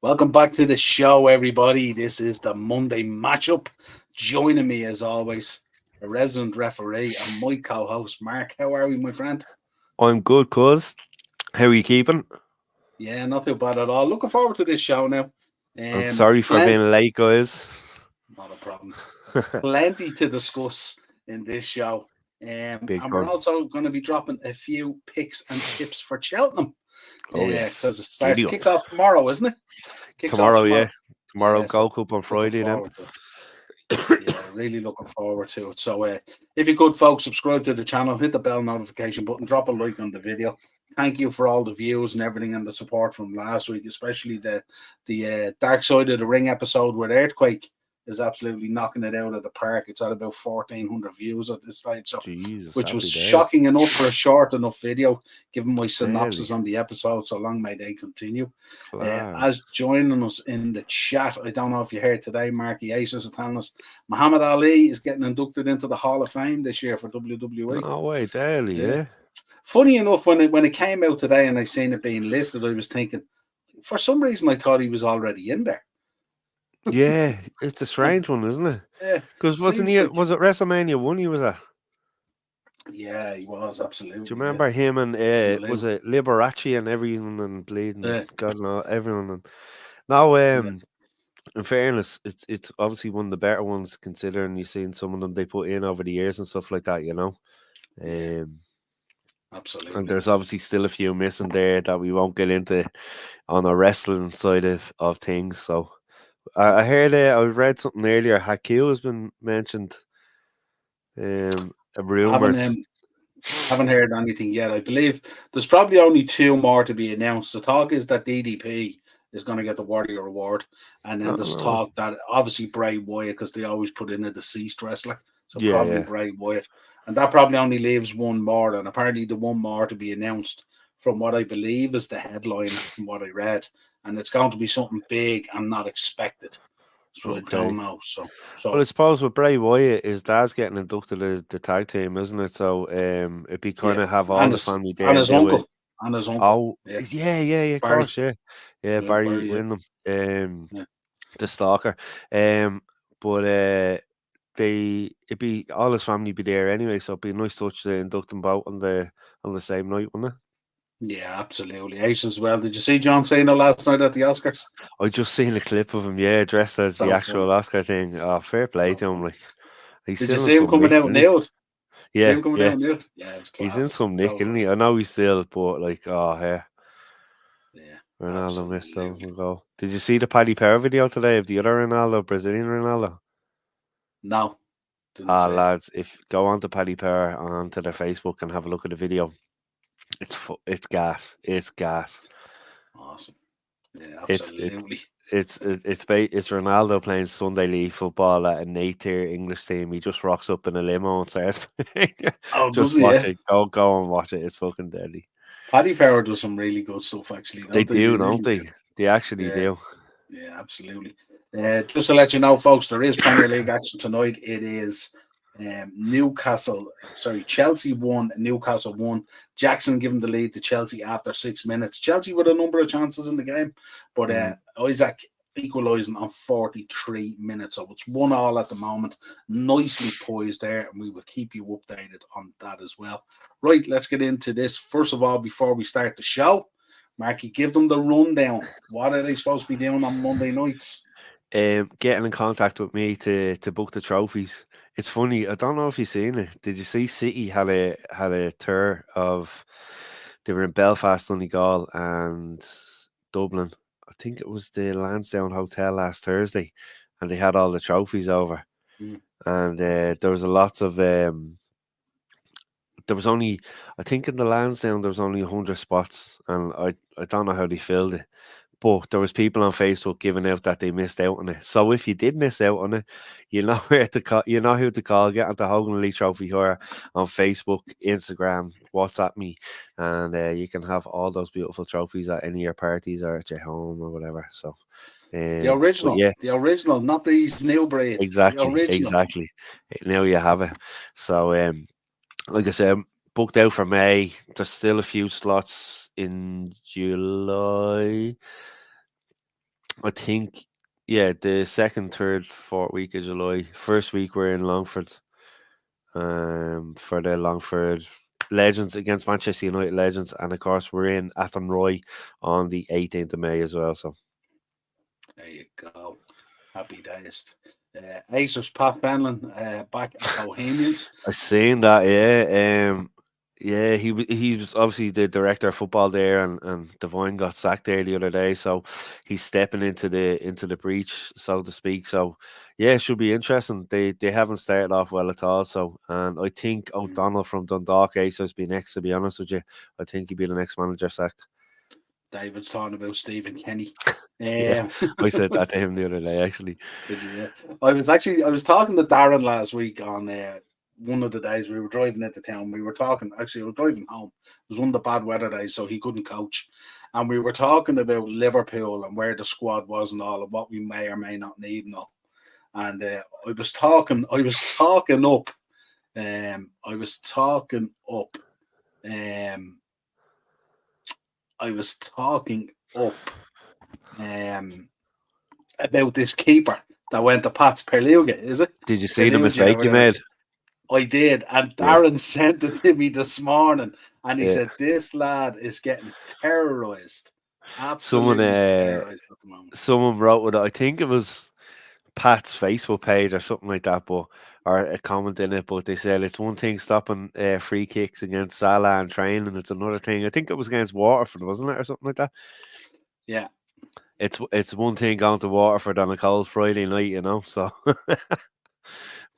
Welcome back to the show, everybody. This is the Monday matchup. Joining me, as always, a resident referee and my co-host, Mark. How are we, my friend? I'm good, cuz. How are you keeping? Yeah, not too bad at all. Looking forward to this show now. I'm sorry for Plenty, being late, guys. not a problem. Plenty to discuss in this show. Big And we're time. also going to be dropping a few picks and tips for Cheltenham. Oh, yes. Because Giddy up. kicks off tomorrow, isn't it? Kicks off Tomorrow, yeah. tomorrow. Tomorrow, Yeah, Gold so Cup on looking Friday, then. forward to it. Yeah, really looking forward to it. So, if you could, folks, subscribe to the channel, hit the bell notification button, drop a like on the video. Thank you for all the views and everything and the support from last week, especially the Dark Side of the Ring episode with Earthquake is absolutely knocking it out of the park. It's at about 1,400 views at this stage, so Jesus, which was happy days. shocking enough for a short enough video, given my Really? synopsis on the episode. So long may they continue. As Class. joining us in the chat, I don't know if you heard today, Marky Aces is telling us Muhammad Ali is getting inducted into the Hall of Fame this year for WWE. No way, daily, Yeah. yeah. Funny enough, when it came out today and I seen it being listed, I was thinking, for some reason, I thought he was already in there. Yeah, it's a strange one, isn't it? Yeah, Because wasn't seems he, like, was it WrestleMania 1 he was at? yeah, he was Do you absolutely, yeah, remember him and, was unbelievable. it Liberace and everyone and bleeding, Yeah, God no, everyone. And now, yeah, in fairness, it's obviously one of the better ones considering you've seen some of them they put in over the years and stuff like that, you know. yeah, Um, and absolutely. there's obviously still a few missing there that we won't get into on the wrestling side of things. So I heard I read something earlier. Haku has been mentioned, Haven't rumored. haven't heard anything yet. I believe there's probably only two more to be announced. The talk is that DDP is going to get the Warrior Award, and then No, there's no. talk that obviously Bray Wyatt, because they always put in a deceased wrestler, so Yeah, probably yeah. Bray Wyatt, and that probably only leaves one more. And apparently, the one more to be announced, from what I believe, is the headliner, from what I read, and it's going to be something big and not expected. So I don't Okay. know. So Well, I so suppose with Bray Wyatt, his dad's getting inducted to the tag team, isn't it? So it'd be kind yeah, of have all and the his family and there and his do it. uncle and his uncle. Oh, Yeah, yeah, of Barry. course, yeah. Yeah, Yeah, Barry Barry. Yeah. Windham, Yeah. the stalker. But it'd be all his family be there anyway, so it'd be a nice touch to induct them both on the same night, wouldn't it? Yeah, absolutely. Ace as well. Did you see John Cena last night at the Oscars? I just seen a clip of him, yeah, dressed as the So funny. actual Oscar thing. Oh, fair play So to him, funny. like he's Did you still in see him some coming nick, out isn't he? nude? See Yeah, him coming yeah. out nude? Yeah, it was He's in class. some nick, So isn't good. he? I know he's still, but like, oh, yeah. Yeah, Ronaldo missed out absolutely. on goal. Did you see the Paddy Power video today of the other Ronaldo, Brazilian Ronaldo? No, didn't Ah, see it. lads, if go on to Paddy Power onto their Facebook and have a look at the video, it's gas. It's gas. Awesome. Yeah, It's it absolutely. it's Ronaldo playing Sunday League football at an 8th tier English team. He just rocks up in a limo and says, Oh, does "Just he? watch Yeah. it. Go and watch it. It's fucking deadly." Paddy Power does some really good stuff, actually, They don't they? They do, don't really do. they? They actually Yeah, do. yeah, absolutely. Just to let you know, folks, there is Premier League action tonight. It is Chelsea won, Newcastle won. Jackson giving the lead to Chelsea after 6 minutes. Chelsea with a number of chances in the game, but Mm. Isaac equalising on 43 minutes. So it's 1-1 at the moment. Nicely poised there, and we will keep you updated on that as well. Right, let's get into this. First of all, before we start the show, Marky, give them the rundown. What are they supposed to be doing on Monday nights? Getting in contact with me to book the trophies. It's funny. I don't know if you've seen it. Did you see City had a tour of? They were in Belfast, Donegal, and Dublin. I think it was the Lansdowne Hotel last Thursday, and they had all the trophies over. Mm. And there was a lots of there was only, I think in the Lansdowne there was only 100 spots, and I don't know how they filled it. But there was people on Facebook giving out that they missed out on it. So if you did miss out on it, you know where to call. You know who to call. Get onto Hogan Elite Trophy here on Facebook, Instagram, WhatsApp me, and you can have all those beautiful trophies at any of your parties or at your home or whatever. So, but yeah, The original, not these new breed. The original. exactly. Now you have it. So, like I said, booked out for May. There's still a few slots in July. I think, yeah, the second, third, fourth week of July. First week we're in Longford, for the Longford Legends against Manchester United Legends, and of course we're in Athenroy on the 18th of May as well. So There you go. Happy days. Acers Pat Benlin back at Bohemians. I seen that, yeah. Yeah, he was obviously the director of football there, and Devine got sacked there the other day, so he's stepping into the breach, so to speak. So yeah, it should be interesting. They haven't started off well at all. So, and I think Mm. O'Donnell from Dundalk Ace be next. To be honest with you, I think he'd be the next manager sacked. David's talking about Stephen Kenny. Yeah, Um, I said that to him the other day actually. Did you? Yeah. I was talking to Darren last week on one of the days we were driving into town. We were talking. Actually, I was driving home. It was one of the bad weather days, so he couldn't coach. And we were talking about Liverpool and where the squad was and all, and what we may or may not need and all. And I was talking. I was talking up. I was talking up. Um, I was talking up. Um, about this keeper that went to Pats Perluga, is it? Did you see the Perluga, mistake you whatever it made? is. I did, and Yeah, Darren sent it to me this morning, and he yeah. said this lad is getting terrorized, Someone absolutely terrorized at the moment. someone wrote with it. I think it was Pat's Facebook page or something like that, but or a comment in it. But they said it's one thing stopping free kicks against Salah and training, it's another thing. I think it was against Waterford, wasn't it, or something like that? Yeah, It's one thing going to Waterford on a cold Friday night, you know. So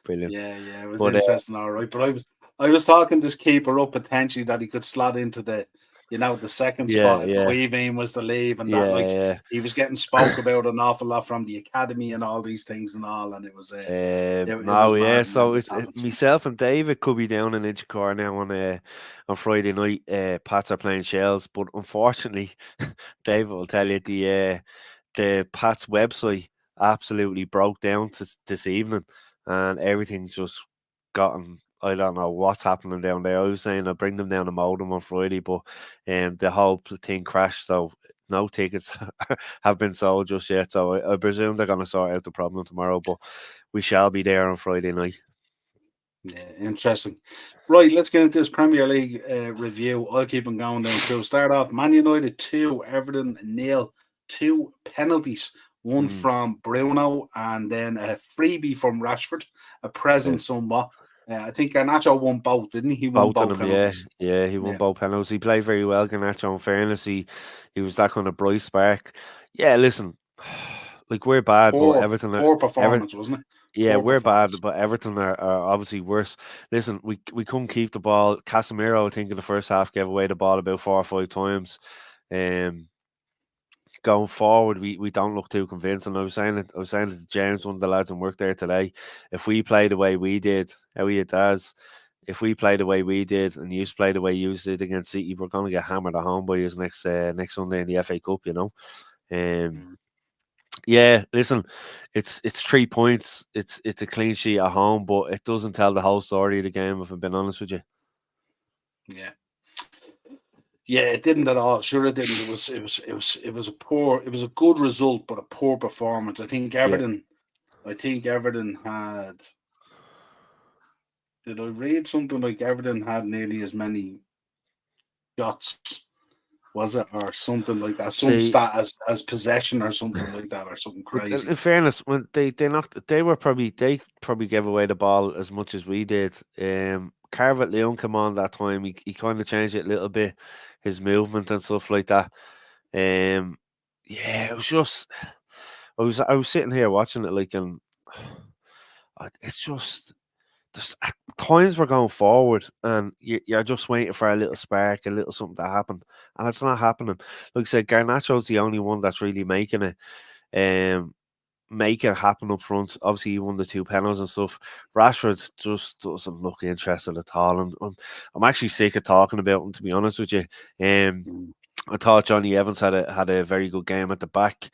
brilliant. yeah, it was But interesting, all right. But I was talking this keeper up potentially that he could slot into the second yeah, spot if the yeah, Weaving was to leave, and that like yeah. he was getting spoke about an awful lot from the academy and all these things and all, and it was it No, was yeah. mad when So this it's happens. myself and David could be down in Inchicore now on Friday night. Pats are playing Shells, but unfortunately, David will tell you the Pats website absolutely broke down this evening, and everything's just gotten. I don't know what's happening down there. I was saying I'll bring them down to Modem on Friday, but the whole thing crashed, so no tickets have been sold just yet. So I presume they're going to sort out the problem tomorrow, but we shall be there on Friday night. Yeah, interesting. Right, let's get into this Premier League review. I'll keep on going down through. Start off, Man United 2, Everton nil. Two penalties, one Mm, from Bruno and then a freebie from Rashford, a yeah. present somewhat. I think Garnacho won both, didn't he? He won Both of both them, yeah, penalties. yeah. He won Yeah, both penalties. He played very well. Garnacho, in fairness, he was that kind of bright spark. Yeah, listen, like we're bad, but poor, Everton are poor Ever performance, wasn't it? yeah, Poor we're bad, performance. but Everton are obviously worse. Listen, we couldn't keep the ball. Casemiro, I think, in the first half gave away the ball about 4 or 5 times. Um, Going forward, we don't look too convincing. I was saying to James, one of the lads and work there today, if we play the way we did, how he does, if we play the way we did and you play the way you did against City, we're gonna get hammered at home by us next Sunday in the FA Cup, you know. Um Mm, yeah, listen, it's 3 points. It's a clean sheet at home, but it doesn't tell the whole story of the game, if I've been honest with you. yeah. Yeah, it didn't at all. Sure, it didn't. It was a good result, but a poor performance. I think Yeah. Everton. I think Everton had. Did I read something like Everton had nearly as many shots? Was it or something like that? Some They stat as possession or something like that, or something But crazy. in fairness, when they probably gave away the ball as much as we did. Carvert Leon came on that time. He kind of changed it a little bit, his movement and stuff like that. Um, yeah, it was just I was sitting here watching it like, and it's just there's at times we're going forward and you're just waiting for a little spark, a little something to happen, and it's not happening. Like I said, Garnacho's the only one that's really making it. Um, make it happen up front. Obviously, he won the two penalties and stuff. Rashford just doesn't look interested at all. I'm actually sick of talking about him, to be honest with you. Um, Mm. I thought Johnny Evans had a very good game at the back.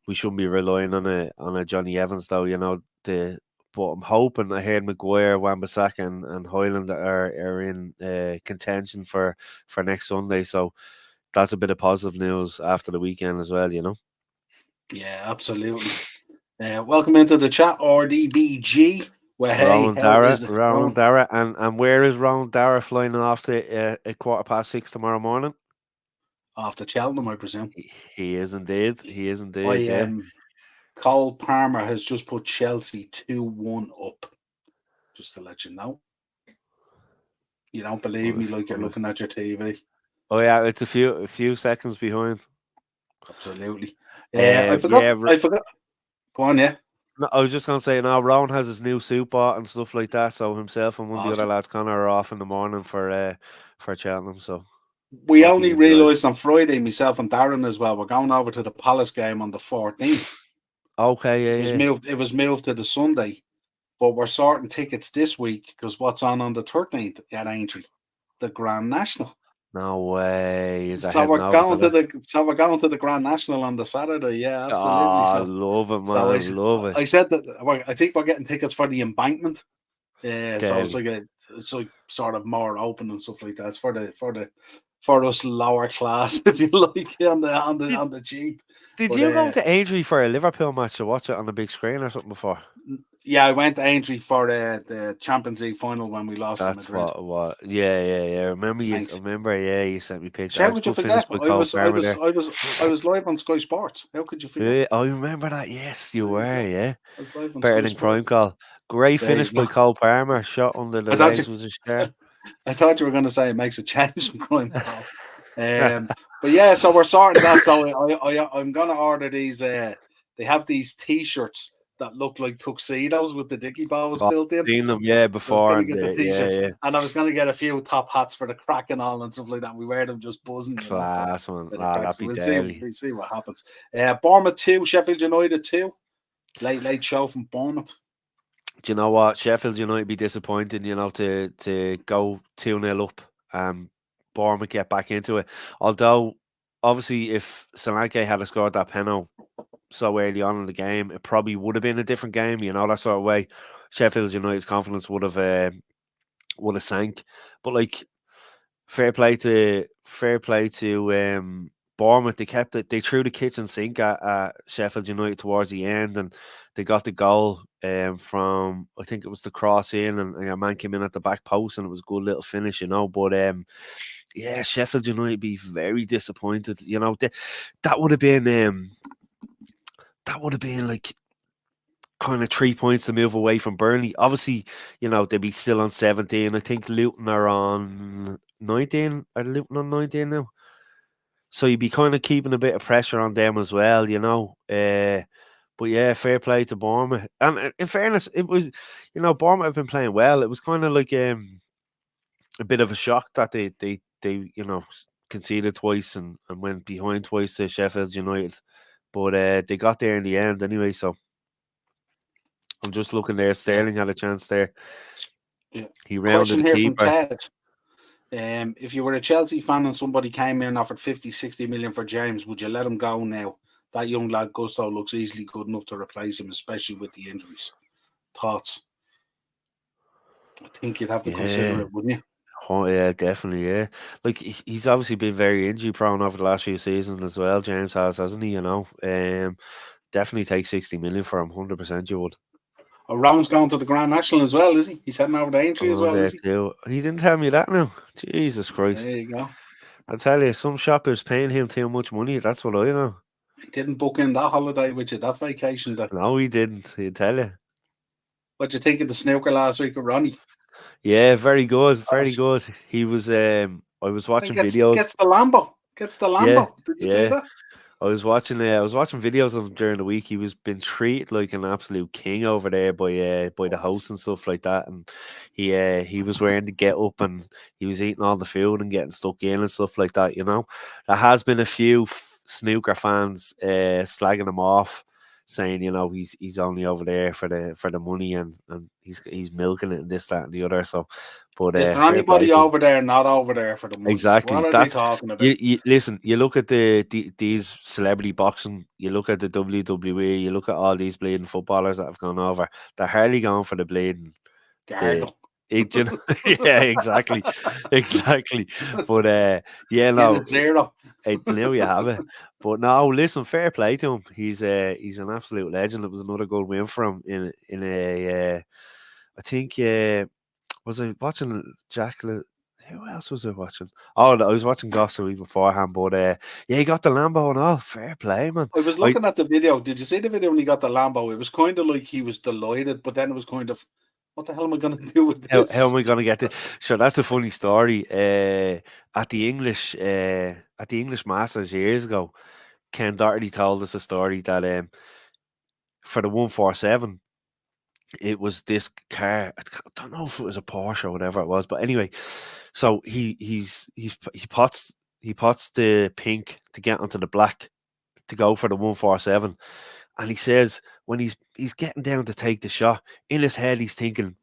We shouldn't be relying on a Johnny Evans though, you know. But I'm hoping I heard Maguire, Wan-Bissaka, and Hoyland are in contention for next Sunday. So that's a bit of positive news after the weekend as well, you know. Yeah, absolutely. Welcome into the chat, RDBG. Well, hey, how is it Roland going? Dara, and where is Roland Dara flying off to at 6:15 tomorrow morning? Off to Cheltenham, I presume. He is indeed. He is indeed. I Yeah. Cole Palmer has just put Chelsea 2-1 up. Just to let you know. You don't believe me like you're looking at your TV. Oh yeah, it's a few seconds behind. Absolutely. I Yeah. forgot. Go on, yeah. No, I was just gonna say now. Rowan has his new suit bought and stuff like that. So himself and one of the other Awesome. lads, Connor, are off in the morning for Cheltenham. So We hope he only enjoys. realised on Friday, myself and Darren as well, we're going over to the Palace game on the 14th. Okay, yeah. It was moved to the Sunday, but we're sorting tickets this week because what's on the 13th at Aintree, the Grand National. No way. Is that So heading over to we're going to the Grand National on the Saturday. Yeah, absolutely. Oh, So love it, so man. Love it. I said that I think we're getting tickets for the embankment. So it's Deadly. like it's like sort of more open and stuff like that. It's for us lower class, if you like, on the cheap. Did But you go to Aintree for a Liverpool match to watch it on the big screen or something before? yeah, I went to Aintree for the Champions League final when we lost to That's Madrid. what. Yeah. Remember you? Thanks. Remember? Yeah, you sent me pictures. How It was could you good finish forget? by Cole Palmer there. I was live on Sky Sports. How could you forget? Yeah, I remember that. Yes, you There you were. go. Yeah, I was live on better Sky than Crime Sports. Call. Great There finish you go. by Cole Palmer. Shot under the I thought you legs was a star. I thought you were going to say it makes a change in Crime Call. But yeah, so we're sorting that. So I'm going to order these. They have these T-shirts that look like tuxedos with the dicky bows Oh, built in. seen them, I yeah, was before going to and get the yeah, T-shirts, yeah. and I was going to get a few top hats for the crack and all and stuff like that. We wear them just buzzing, you know. So Class one. for the Ah, crack. that'd So be we'll deadly. see what happens. Bournemouth 2, Sheffield United 2. Late show from Bournemouth. Do you know what? Sheffield United be disappointed, to go 2-0 up. Bournemouth get back into it. Although, obviously, if Solanke had scored that penalty so early on in the game, it probably would have been a different game. That sort of way. Sheffield United's confidence would have sank. But like, fair play to Bournemouth. They threw the kitchen sink at Sheffield United towards the end, and they got the goal from, I think it was the cross in, and a man came in at the back post, and it was a good little finish, But yeah, Sheffield United be very disappointed. That would have been like kind of 3 points to move away from Burnley. Obviously, they'd be still on 17. I think Luton are on 19. Are Luton on 19 now? So you'd be kind of keeping a bit of pressure on them as well. But yeah, fair play to Bournemouth. And in fairness, it was, Bournemouth have been playing well. It was kind of like a bit of a shock that they conceded twice and went behind twice to Sheffield United. But they got there in the end anyway, so I'm just looking there. Sterling had a chance there. Yeah. He rounded Question the here from keeper. Ted. If you were a Chelsea fan and somebody came in and offered 50, 60 million for James, would you let him go now? That young lad Gusto looks easily good enough to replace him, especially with the injuries. Thoughts? I think you'd have to consider Yeah. it, wouldn't you? Oh, yeah, definitely, yeah. Like, he's obviously been very injury prone over the last few seasons as well, James hasn't he, Definitely take 60 million for him, 100% you would. Round's going to the Grand National as well, is he? He's heading over the Aintree as On well, there is he? too. He didn't tell me that now. Jesus Christ. There you go. I tell you, some shoppers paying him too much money, that's what I know. He didn't book in that holiday with you, that vacation day. No, he didn't, he'd tell you. What'd you think of the snooker last week with Ronnie? Yeah, very good, very good. He was, I was watching videos. Gets the Lambo. Yeah, Did you see yeah. that? I was watching videos of him during the week. He was been treated like an absolute king over there by the host and stuff like that. And he was wearing the get up and he was eating all the food and getting stuck in and stuff like that. There has been a few snooker fans slagging him off, saying he's only over there for the money and he's milking it and this, that, and the other. So, but Is there fair play anybody to him. over there not over there for the money? Exactly. What are they talking about? You listen. You look at these celebrity boxing. You look at the WWE. You look at all these bleeding footballers that have gone over. They're hardly going for the bleeding. Gargle. Yeah, exactly, exactly. But yeah, Get no, it 0. now you have it. But no, listen, fair play to him. He's an absolute legend. It was another good win for him in a. I think was I watching Jack? Who else was I watching? Oh, I was watching Goss the week beforehand. But yeah, he got the Lambo and all. Fair play, man. I was looking at the video. Did you see the video when he got the Lambo? It was kind of like he was delighted, but then it was kind of, what the hell am I going to do with How am this? I going to get this? Sure, that's a funny story. At the English Masters years ago, Ken Doherty told us a story that for the 147, it was this car. I don't know if it was a Porsche or whatever it was, but anyway, so he pots the pink to get onto the black to go for the 147, and he says when he's getting down to take the shot, in his head he's thinking,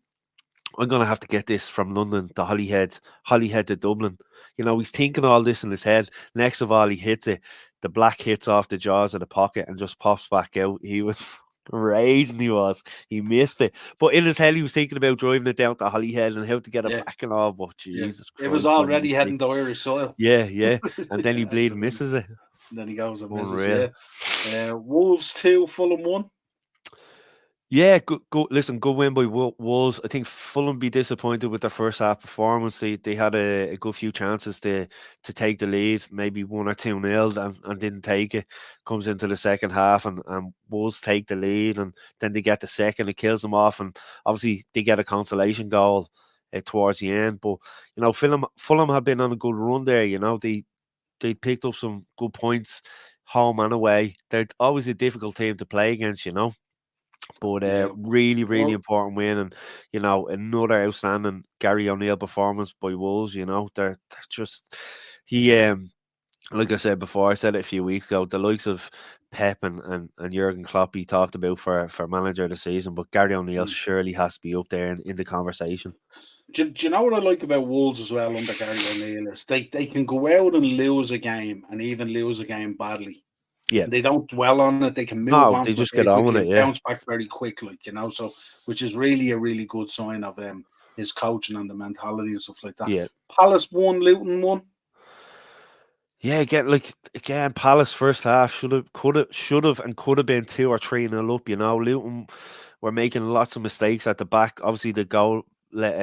I'm gonna have to get this from London to Holyhead to Dublin. You know, he's thinking all this in his head. Next of all, he hits it. The black hits off the jaws of the pocket and just pops back out. He was raging. He missed it. But in his head, he was thinking about driving it down to Holyhead and how to get it Yeah, back and all. But yeah. Jesus It was Christ, man, he already was sick. heading to Irish soil. Yeah. And then he Yeah, bleed absolutely. misses it. And then he goes and misses, Unreal. yeah. Wolves 2, Fulham 1. Yeah, good. Listen, good win by Wolves. I think Fulham be disappointed with their first half performance. They had a good few chances to take the lead, maybe 1 or 2-0, and didn't take it. Comes into the second half, and Wolves take the lead, and then they get the second. It kills them off, and obviously they get a consolation goal towards the end. But you know, Fulham have been on a good run there. You know, they picked up some good points, home and away. They're always a difficult team to play against. You know. But Yeah. really, really Well, important win, and you know, another outstanding Gary O'Neill performance by Wolves. You know, they're just he like I said before, I said it a few weeks ago, the likes of Pep and Jurgen Klopp he talked about for manager of the season, but Gary O'Neill surely has to be up there in the conversation. do you know what I like about Wolves as well under Gary O'Neill is they can go out and lose a game and even lose a game badly. Yeah, They don't dwell on it. They can move no, on they from it just very get on with quickly it. and Yeah, bounce back very quickly, So, which is really a really good sign of his coaching and the mentality and stuff like that. yeah. Palace 1, Luton 1. Yeah, again, Palace first half should have, and could have been 2 or 3-0 up. You know, Luton were making lots of mistakes at the back. Obviously, the goal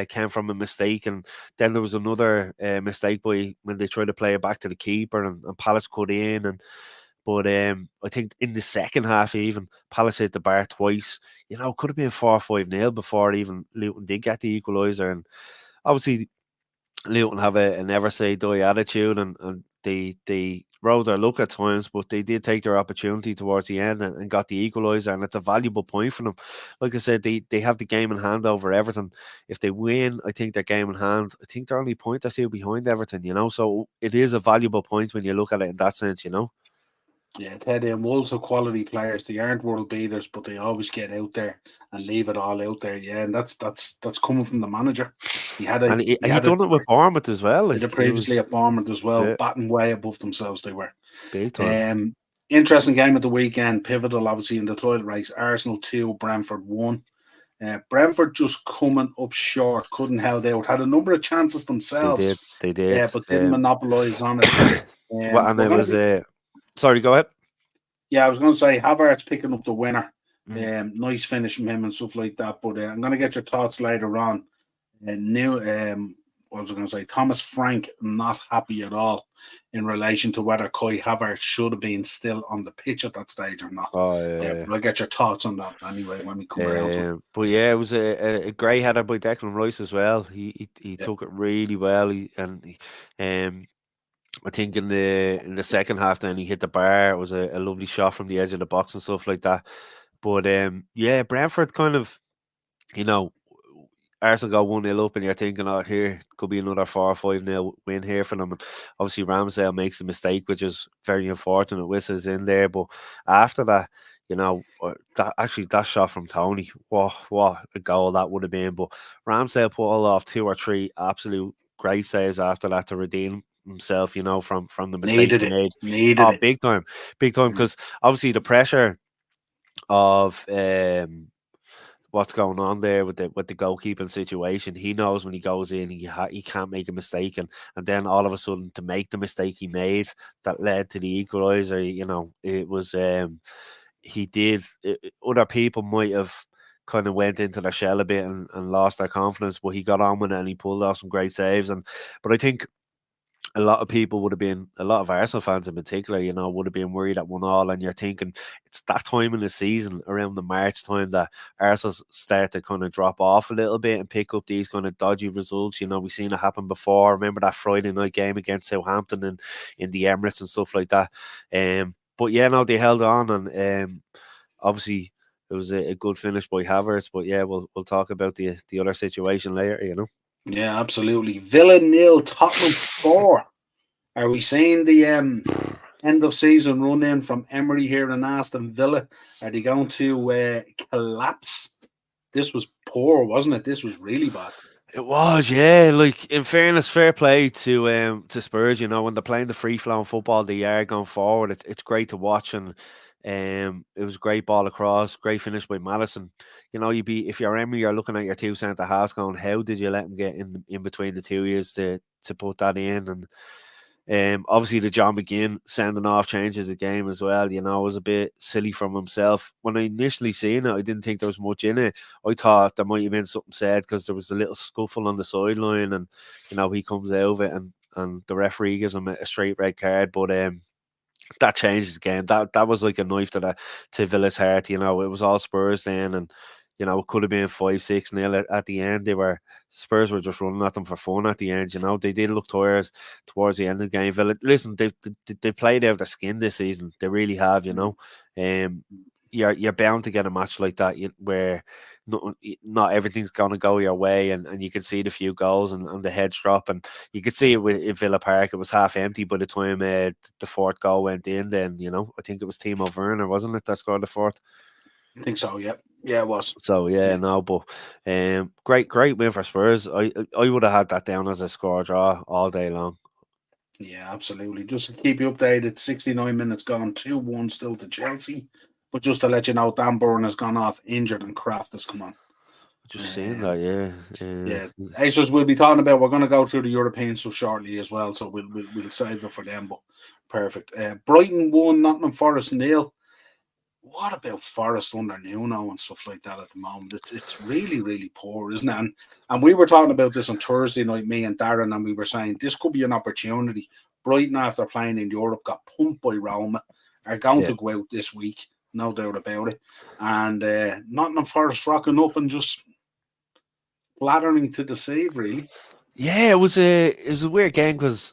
came from a mistake, and then there was another mistake by when they tried to play it back to the keeper, and Palace cut in. But I think in the second half, even Palace hit the bar twice. You know, could have been 4-5-0 before even Luton did get the equaliser, and obviously Luton have a never say die attitude, and they rode their luck at times, but they did take their opportunity towards the end and got the equaliser, and it's a valuable point for them. Like I said, they have the game in hand over Everton. If they win, I think their game in hand. I think they're only a point or two behind Everton. You know, so it is a valuable point when you look at it in that sense. You know. Yeah, Teddy and Wolves are quality players. They aren't world beaters, but they always get out there and leave it all out there. Yeah, and that's coming from the manager. He had And a he, he he had a done it with Bournemouth as well. Did it Like it previously was, at Bournemouth as well, yeah, batting way above themselves. They were. big time. Um, Interesting game at the weekend. Pivotal, obviously, in the title race. Arsenal 2, Brentford 1. Brentford just coming up short, couldn't held out. Had a number of chances They did, themselves, they did. but didn't monopolise on it. Well, and We're it going to was be sorry, go ahead. Yeah, I was going to say Havertz picking up the winner. Mm. Nice finish from him and stuff like that. But I'm going to get your thoughts later on. What was I going to say? Thomas Frank not happy at all in relation to whether Kai Havertz should have been still on the pitch at that stage or not. Oh yeah. But I'll get your thoughts on that anyway when we come around to it. But yeah, it was a great header by Declan Rice as well. He Yeah. took it really well. I think in the second half, then he hit the bar. It was a lovely shot from the edge of the box and stuff like that. But yeah, Brentford kind of, you know, Arsenal got 1-0 up, and you're thinking, oh, here could be another 4 or 5-0 win here for them. And obviously, Ramsdale makes the mistake, which is very unfortunate. Whistles in there, but after that, you know, that shot from Tony, what a goal that would have been. But Ramsdale pulled off 2 or 3 absolute great saves after that to redeem himself, you know, from the mistake Needed he it. made. Needed Oh, it. big time, because obviously the pressure of what's going on there with the goalkeeping situation. He knows when he goes in, he can't make a mistake, and then all of a sudden to make the mistake he made that led to the equaliser. It was he did. Other people might have kind of went into their shell a bit and lost their confidence, but he got on with it and he pulled off some great saves. But I think a lot of people would have been, a lot of Arsenal fans in particular, would have been worried at 1-1, and you're thinking it's that time in the season, around the March time, that Arsenal start to kind of drop off a little bit and pick up these kind of dodgy results. We've seen it happen before. Remember that Friday night game against Southampton in the Emirates and stuff like that. But yeah, no, they held on, and obviously it was a good finish by Havertz. But yeah, we'll talk about the other situation later. Yeah, absolutely. Villa 0, Tottenham 4. Are we seeing the end of season run in from Emery here in Aston Villa? Are they going to collapse? This was poor, wasn't it? This was really bad. It was, yeah. Like, in fairness, fair play to Spurs. When they're playing the free flowing football they are going forward, it's great to watch, and it was a great ball across, great finish by Madison. If you're Emery, you're looking at your two centre halves, going, how did you let him get in between the 2 years to put that in? And obviously the John McGinn sending off changes the game as well. It was a bit silly from himself. When I initially seen it, I didn't think there was much in it. I thought there might have been something said because there was a little scuffle on the sideline, and he comes out of it, and the referee gives him a straight red card. But that changed the game. That was like a knife to Villa's heart. It was all Spurs then, and it could have been 5-6-0 at the end. Spurs were just running at them for fun at the end. They did look tired towards the end of the game. Villa, listen, they played out their skin this season. They really have. You're bound to get a match like that where not everything's going to go your way, and you can see the few goals and the heads drop, and you could see it in Villa Park. It was half empty by the time the fourth goal went in. Then I think it was Timo Werner, wasn't it, that scored the fourth? I think so. Yeah, it was. So yeah, no, but great win for Spurs. I would have had that down as a score draw all day long. Yeah, absolutely. Just to keep you updated, 69 minutes gone, 2-1 still to Chelsea. But just to let you know, Dan Burn has gone off injured and Kraft has come on. Just saying that, yeah. Aces we'll be talking about. We're going to go through the European stuff shortly as well, so we'll save it for them. But perfect. Brighton 1, Nottingham Forest 0. What about Forest under Nuno and stuff like that at the moment? It's really, really poor, isn't it? And we were talking about this on Thursday night, me and Darren, and we were saying this could be an opportunity. Brighton, after playing in Europe, got pumped by Roma, are going to go out this week, no doubt about it. And Nottingham Forest rocking up and just blathering to deceive, really. Yeah, it was a weird game because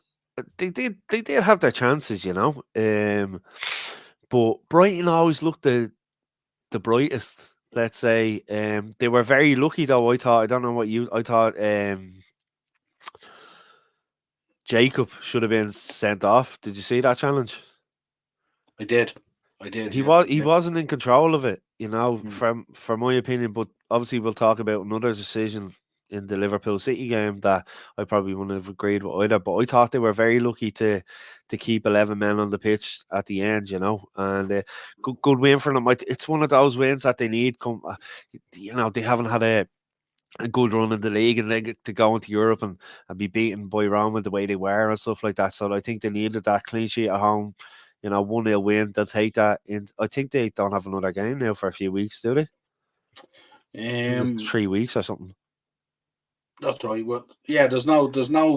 they did have their chances, but Brighton always looked the brightest, let's say. They were very lucky though, I thought. I don't know what I thought Jacob should have been sent off. Did you see that challenge? I did. He wasn't in control of it, from my opinion, but obviously we'll talk about another decision in the Liverpool City game that I probably wouldn't have agreed with either. But I thought they were very lucky to keep 11 men on the pitch at the end, and good win for them. It's one of those wins that they need. They haven't had a good run in the league, and then to go into Europe and be beaten by Roma the way they were and stuff like that. So I think they needed that clean sheet at home. 1-0 win. They'll take that in. I think they don't have another game now for a few weeks, do they? 3 weeks or something. That's right. Well, yeah, there's no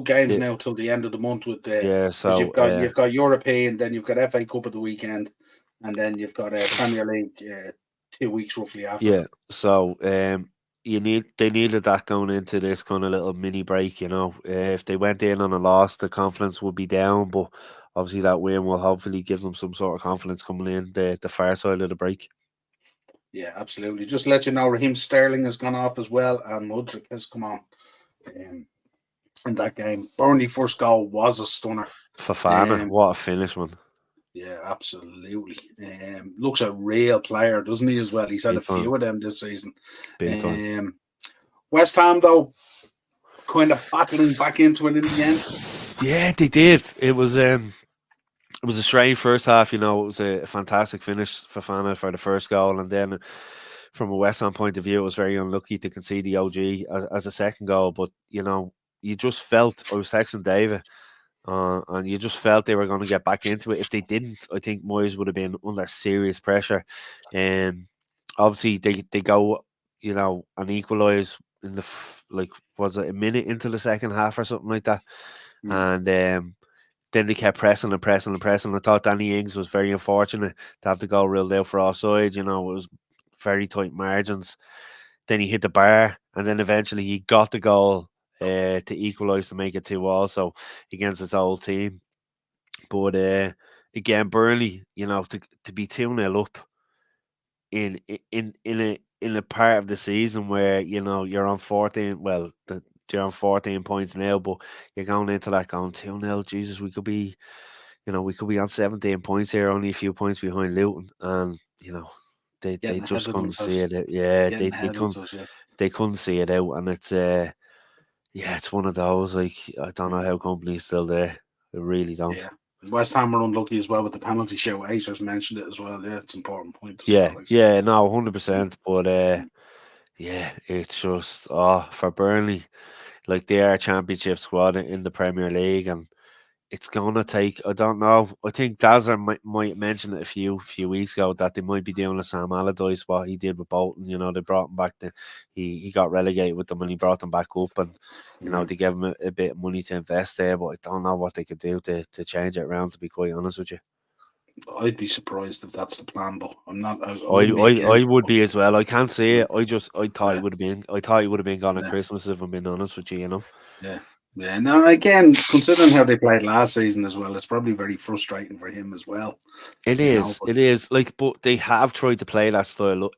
games now till the end of the month with the so you've got European, then you've got FA Cup at the weekend, and then you've got Premier League 2 weeks roughly after. Yeah, so they needed that going into this kind of little mini break. If they went in on a loss, the confidence would be down, but obviously that win will hopefully give them some sort of confidence coming in the far side of the break. Yeah, absolutely. Just to let you know, Raheem Sterling has gone off as well, and Mudryk has come on. In that game, Burnley first goal was a stunner. Fofana, what a finish, man! Yeah, absolutely. Looks a real player, doesn't he? As well, he's had a few of them this season. West Ham though, kind of battling back into it in the end. Yeah, they did. It was a strange first half. It was a fantastic finish for Fofana for the first goal, and then from a West Ham point of view, it was very unlucky to concede the OG as a second goal. But you just felt, I was texting David, and you just felt they were going to get back into it. If they didn't, I think Moyes would have been under serious pressure. And obviously, they go, and equalise in the like, was it a minute into the second half or something like that, and then they kept pressing and pressing and pressing. I thought Danny Ings was very unfortunate to have the goal ruled out for offside. It was very tight margins. Then he hit the bar, and then eventually he got the goal to equalise to make it 2-2. So against his old team, but again, Burnley, to be 2-0 up in a part of the season where you're on 14. Well, you're on 14 points now, but you're going into that going 2-0. Jesus, we could be on 17 points here, only a few points behind Luton, and they getting ahead just of couldn't see themselves. it. Yeah, Getting they ahead of couldn't themselves. Yeah. they couldn't see it out, and it's one of those, like, I don't know how company's still there. I really don't. Yeah. West Ham were unlucky as well with the penalty shout. Acers mentioned it as well. Yeah, it's an important point as Yeah, well. Like, yeah, no, mm, 100%. But mm, yeah, it's just for Burnley, like, they are a championship squad in the Premier League, and it's gonna take. I don't know. I think Dazza might mention it a few weeks ago that they might be doing a Sam Allardyce what he did with Bolton. They brought him back. He got relegated with them, and he brought them back up, and mm. they gave him a bit of money to invest there. But I don't know what they could do to change it around. To be quite honest with you. I'd be surprised if that's the plan, but I'm not. I I, wouldn't be I, I against it. would But be as well. I can't see yeah, it. I thought he yeah, would have been. I thought he would have been gone at yeah, Christmas if I'm being honest with you. yeah, yeah. Now again, considering how they played last season as well, it's probably very frustrating for him as well. It is. But It is. Like, but they have tried to play that style,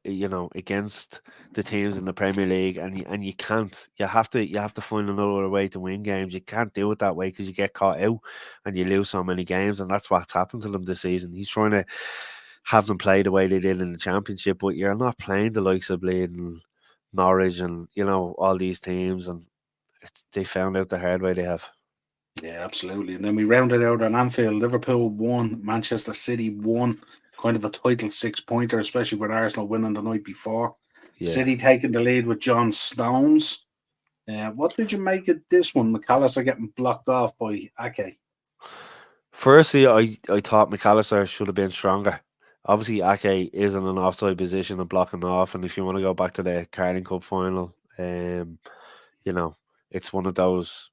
against the teams in the Premier League, and you can't. You have to find another way to win games. You can't do it that way because you get caught out and you lose so many games, and that's what's happened to them this season. He's trying to have them play the way they did in the Championship, but you're not playing the likes of bleeding Norwich and all these teams, and they found out the hard way they have. yeah, absolutely. And then we rounded out on Anfield. Liverpool won, Manchester City won. Kind of a title 6-pointer, especially with Arsenal winning the night before. Yeah. City taking the lead with John Stones. What did you make of this one? McAllister getting blocked off by Ake. Firstly, I thought McAllister should have been stronger. Obviously, Ake is in an offside position and blocking off. And if you want to go back to the Carling Cup final, you know, it's one of those.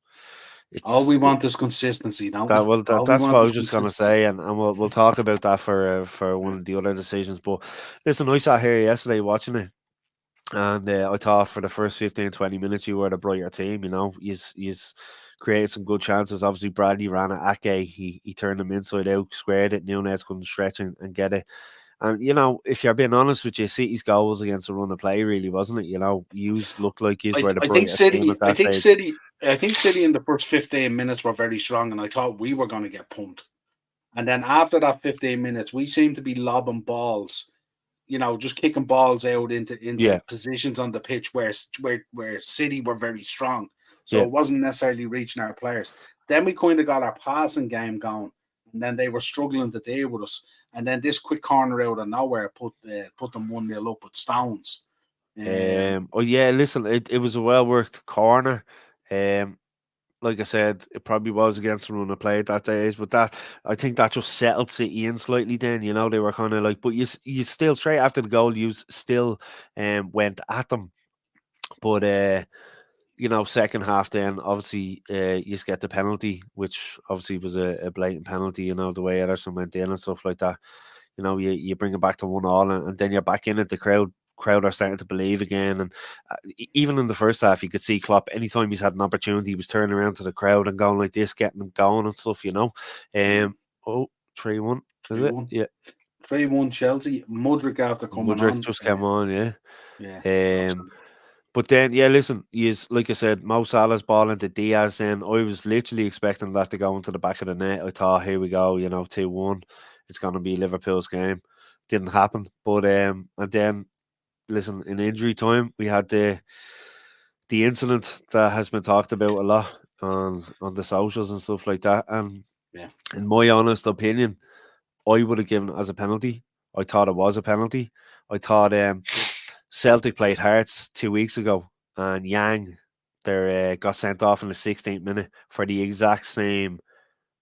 All It's we want is consistency, don't that we? well, All we that's what want I is was just gonna consistency. say, and we'll talk about that for one Yeah. of the other decisions. But listen, I sat here yesterday watching it, and I thought for the first 15, 20 minutes, you were the brighter team. You created some good chances. Obviously, Bradley ran at Ake. He turned them inside out, squared it. Nunez couldn't stretch and get it. And, if you're being honest with you, City's goal was against the run of play, really, wasn't it? Yous looked like yous I, were the I think brighter team City. at I that think stage. City. I think City in the first 15 minutes were very strong, and I thought we were going to get pumped. And then after that 15 minutes, we seemed to be lobbing balls, just kicking balls out into Yeah, positions on the pitch where City were very strong. So yeah. it wasn't necessarily reaching our players. Then we kind of got our passing game going, and then they were struggling to deal with us. And then this quick corner out of nowhere put them 1-0 up with Stones. Oh yeah, listen, it was a well worked corner. Um, like I said, it probably was against the run of play at that days, but I think that just settled City in slightly. Then they were kind of like, but you still straight after the goal, you still went at them, but second half then obviously you just get the penalty, which obviously was a blatant penalty. The way Ederson went in and stuff like that. You bring it back to 1-1, and then you're back in it. The crowd are starting to believe again, and even in the first half, you could see Klopp. Anytime he's had an opportunity, he was turning around to the crowd and going like this, getting them going and stuff. Oh, 3-1, is it? 3-1. Yeah, 3-1 Chelsea. Mudryk after coming Mudryk on. just came on. Yeah. Yeah, Um, absolutely. but then, yeah, listen, like I said, Mo Salah's ball into Diaz. And I was literally expecting that to go into the back of the net. I thought, here we go, 2-1. It's going to be Liverpool's game. Didn't happen. But and then, listen, in injury time, we had the incident that has been talked about a lot on the socials and stuff like that. And Yeah. in my honest opinion, I would have given it as a penalty. I thought it was a penalty. I thought Celtic played Hearts 2 weeks ago, and Yang got sent off in the 16th minute for the exact same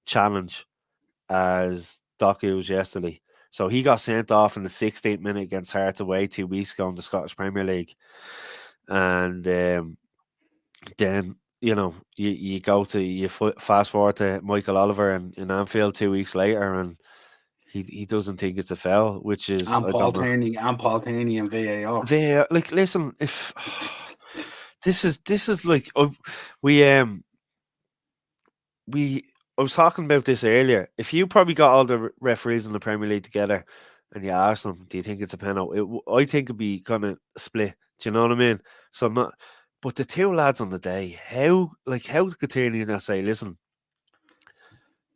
challenge as Doku's yesterday. So he got sent off in the 16th minute against Hearts away 2 weeks ago in the Scottish Premier League. And then, you go to, you fast forward to Michael Oliver in Anfield 2 weeks later, and he doesn't think it's a foul, which is, And I Paul don't know. Tierney and VAR. Like, listen, if this is like, we I was talking about this earlier. If you probably got all the referees in the Premier League together and you asked them, "Do you think it's a penalty?" I think it'd be kind of split. Do you know what I mean? So I'm not. But the two lads on the day, how could Tierney now say, "Listen,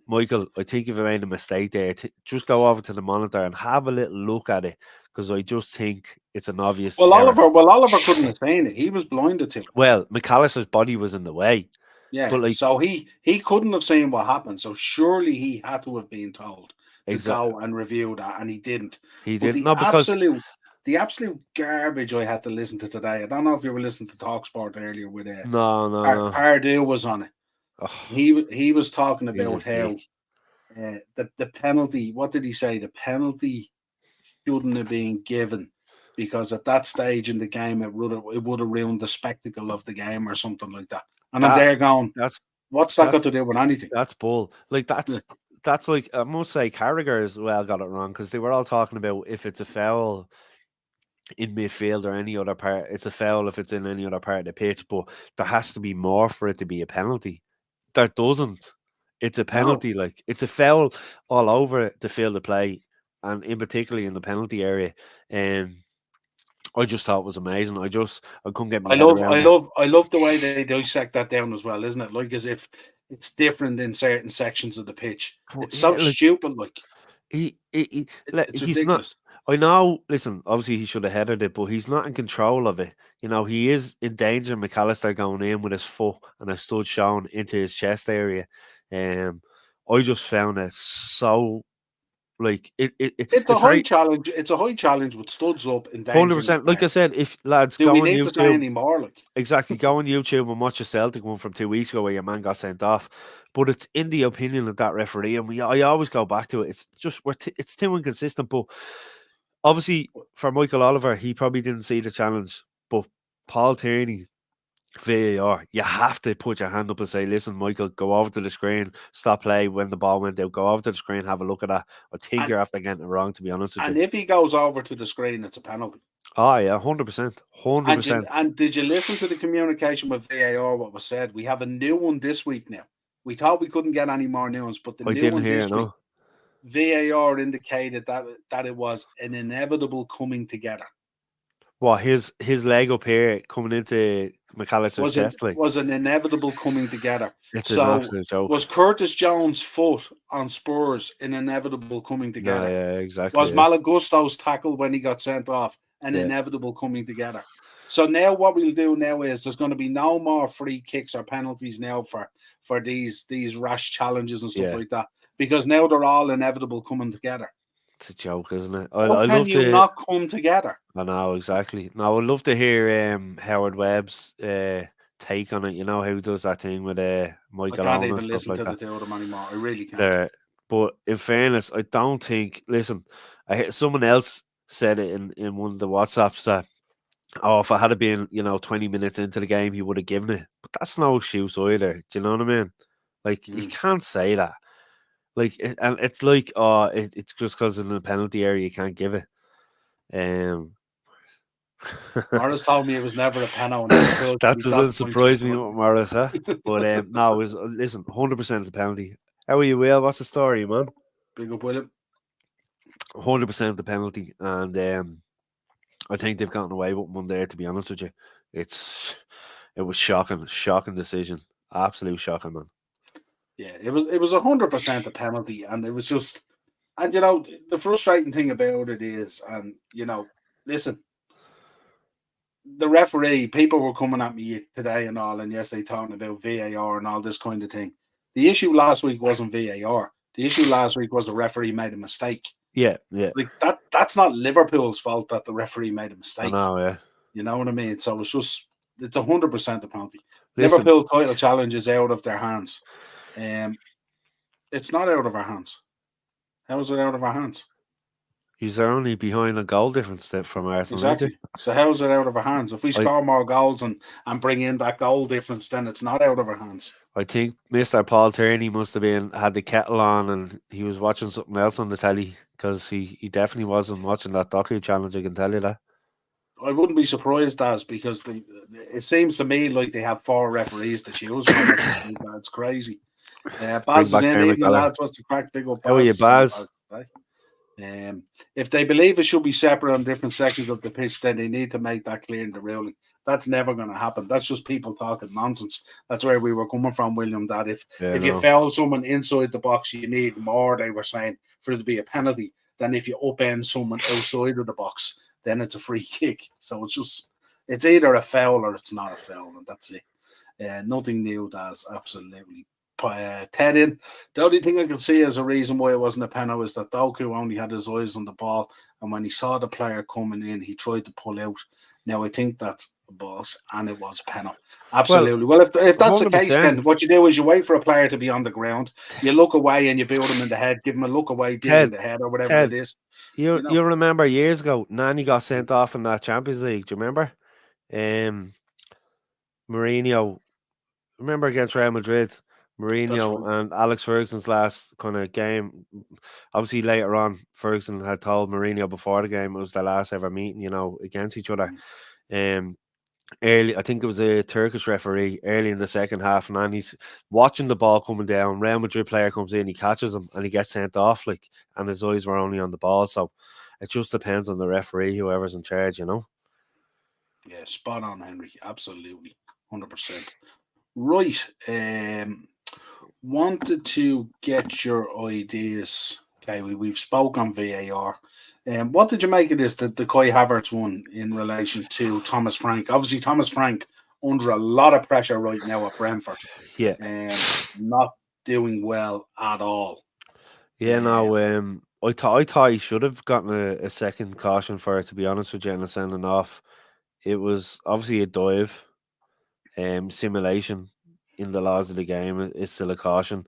Michael, I think you've made a mistake there. Just go over to the monitor and have a little look at it because I just think it's an obvious error." Well, Oliver couldn't have seen it. He was blinded to it. Well, McAllister's body was in the way. Yeah, But, like, so he couldn't have seen what happened. So surely he had to have been told to go and review that, and he didn't. He But didn't. No, because the absolute garbage I had to listen to today. I don't know if you were listening to Talksport earlier with no. Pardue was on it. Oh, He was talking he's a about how dick. the penalty. What did he say? The penalty shouldn't have been given because at that stage in the game it would have ruined the spectacle of the game or something like that. And I'm there going, what's that got to do with anything? That's bull. Like, that's like, I must say Carragher as well got it wrong because they were all talking about if it's a foul in midfield or any other part, it's a foul if it's in any other part of the pitch, but there has to be more for it to be a penalty. There doesn't. It's a penalty. No. Like, it's a foul all over the field of play, and in particularly in the penalty area. I just thought it was amazing. I couldn't get my head around it. I love the way they dissect that down as well, isn't it? Like as if it's different in certain sections of the pitch. It's so stupid. Like he's ridiculous. Not. I know. Listen, obviously he should have headed it, but he's not in control of it. He is in danger. McAllister going in with his foot and a stud showing into his chest area. I just found it so. Like it's a high challenge. It's a high challenge with studs up in danger. 100%. Like I said, if lads do go we on need YouTube, to say any more? Like exactly, go on YouTube and watch the Celtic one from 2 weeks ago where your man got sent off. But it's in the opinion of that referee, and I always go back to it. It's just it's too inconsistent. But obviously, for Michael Oliver, he probably didn't see the challenge. But Paul Tierney, VAR, you have to put your hand up and say, "Listen, Michael, go over to the screen, stop play when the ball went out, go over to the screen, have a look at that." I think you're after getting it wrong, to be honest with you. And if he goes over to the screen, it's a penalty. Oh yeah, 100%, 100%. And did you listen to the communication with VAR? What was said? We have a new one this week now. We thought we couldn't get any more new ones, but the new one this week, VAR indicated that it was an inevitable coming together. What, his leg up here coming into McAllister's chest was an inevitable coming together. It's an absolute joke. Was Curtis Jones' foot on Spurs an inevitable coming together? No, yeah, exactly. Was Malagusto's tackle when he got sent off an inevitable coming together? So now what we'll do now is there's going to be no more free kicks or penalties now for these rash challenges and stuff like that, because now they're all inevitable coming together. It's a joke, isn't it? How can you not come together? I know, exactly. Now, I'd love to hear Howard Webb's take on it. You know how he does that thing with Michael Owen. I can't even listen to the two of them anymore. I really can't. But in fairness, I don't think. Listen, someone else said it in one of the WhatsApps that, if I had been 20 minutes into the game, he would have given it. But that's no excuse either. Do you know what I mean? Like, you can't say that. Like, and it's like, it's just because in the penalty area you can't give it. Morris told me it was never a penalty. That doesn't surprise me, Morris, huh? But no, it was, listen, 100% the penalty. How are you, Will? What's the story, man? Big up, William. 100% the penalty, and I think they've gotten away with one there. To be honest with you, it was shocking decision, absolute shocking, man. Yeah, it was 100% a penalty, and it was just, and the frustrating thing about it is, and listen, the referee, people were coming at me today and all, and yesterday talking about VAR and all this kind of thing. The issue last week wasn't VAR. The issue last week was the referee made a mistake. Yeah, yeah. Like that's not Liverpool's fault that the referee made a I mistake. know, yeah. You know what I mean? So it's 100% a penalty. Listen, Liverpool title challenge is out of their hands. It's not out of our hands. How is it out of our hands? he's only behind a goal difference from Arsenal, aren't they? Exactly. So how is it out of our hands? If we I score more goals and bring in that goal difference, then it's not out of our hands. I think Mr. Paul Tierney must have been had the kettle on and he was watching something else on the telly because he definitely wasn't watching that docu challenge. I can tell you that. I wouldn't be surprised as because it seems to me like they have 4 referees to choose from or something. That's crazy. Bring Baz is back in, Dermot even the Gallagher. lads. What's the crack? Big up How are you, Baz. Baz? Right? If they believe it should be separate on different sections of the pitch, then they need to make that clear in the ruling. That's never going to happen. That's just people talking nonsense. That's where we were coming from, William. That Yeah, if you no. foul someone inside the box, you need more. They were saying for it to be a penalty than if you upend someone outside of the box, then it's a free kick. So it's either a foul or it's not a foul, and that's it. Nothing new. That's absolutely Ted in. The only thing I can see as a reason why it wasn't a penalty is that Doku only had his eyes on the ball, and when he saw the player coming in, he tried to pull out. Now I think that's a boss, and it was a penalty. Well, Absolutely. Well, if that's the case, then 100%. what you do is you wait for a player to be on the ground, you look away, and you build him in the head, give him a look away, deal in Ted, the head, or whatever it Ted, is. you You know. you remember years ago, Nani got sent off in that Champions League. Do you remember? Um, Mourinho. Remember against Real Madrid, That's Mourinho right. and Alex Ferguson's last kind of game. Obviously, later on, Ferguson had told Mourinho before the game it was their last ever meeting, against each other. Um, Early, I think it was a Turkish referee early in the second half, and he's watching the ball coming down. Real Madrid player comes in, he catches him, and he gets sent off. And his eyes were only on the ball. So it just depends on the referee, whoever's in charge. Yeah, spot on, Henry. Absolutely, 100%. Right. Wanted to get your ideas. Okay, we've spoken on VAR. What did you make of this, the Kai Havertz one in relation to Thomas Frank? Obviously, Thomas Frank under a lot of pressure right now at Brentford. Yeah, Not doing well at all. yeah. Um, No, I thought he should have gotten a second caution for it. To be honest with you, and a sending off. It was obviously a dive. Simulation in the laws of the game is still a caution.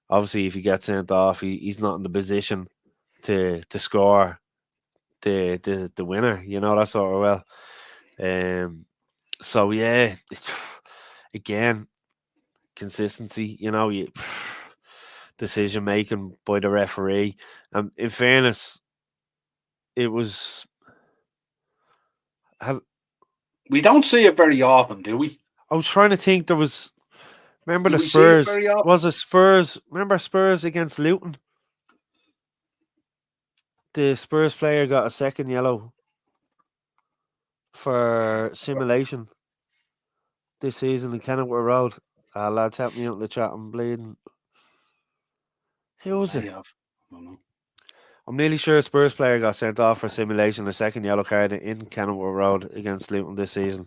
Obviously, if he gets sent off, he's not in the position to score the winner. That sort of well. So yeah, again, consistency. Decision making by the referee. In fairness, it was. we don't see it very often, do we? I was trying to think. There was. Remember Do the we see it Spurs? very often? Was it Spurs? Remember Spurs against Luton? The Spurs player got a second yellow for simulation this season in Kenilworth Road. Lads, help me out in the chat. I'm bleeding. Who was May it? have. I don't know. I'm nearly sure a Spurs player got sent off for simulation, a second yellow card in Kenilworth Road against Luton this season.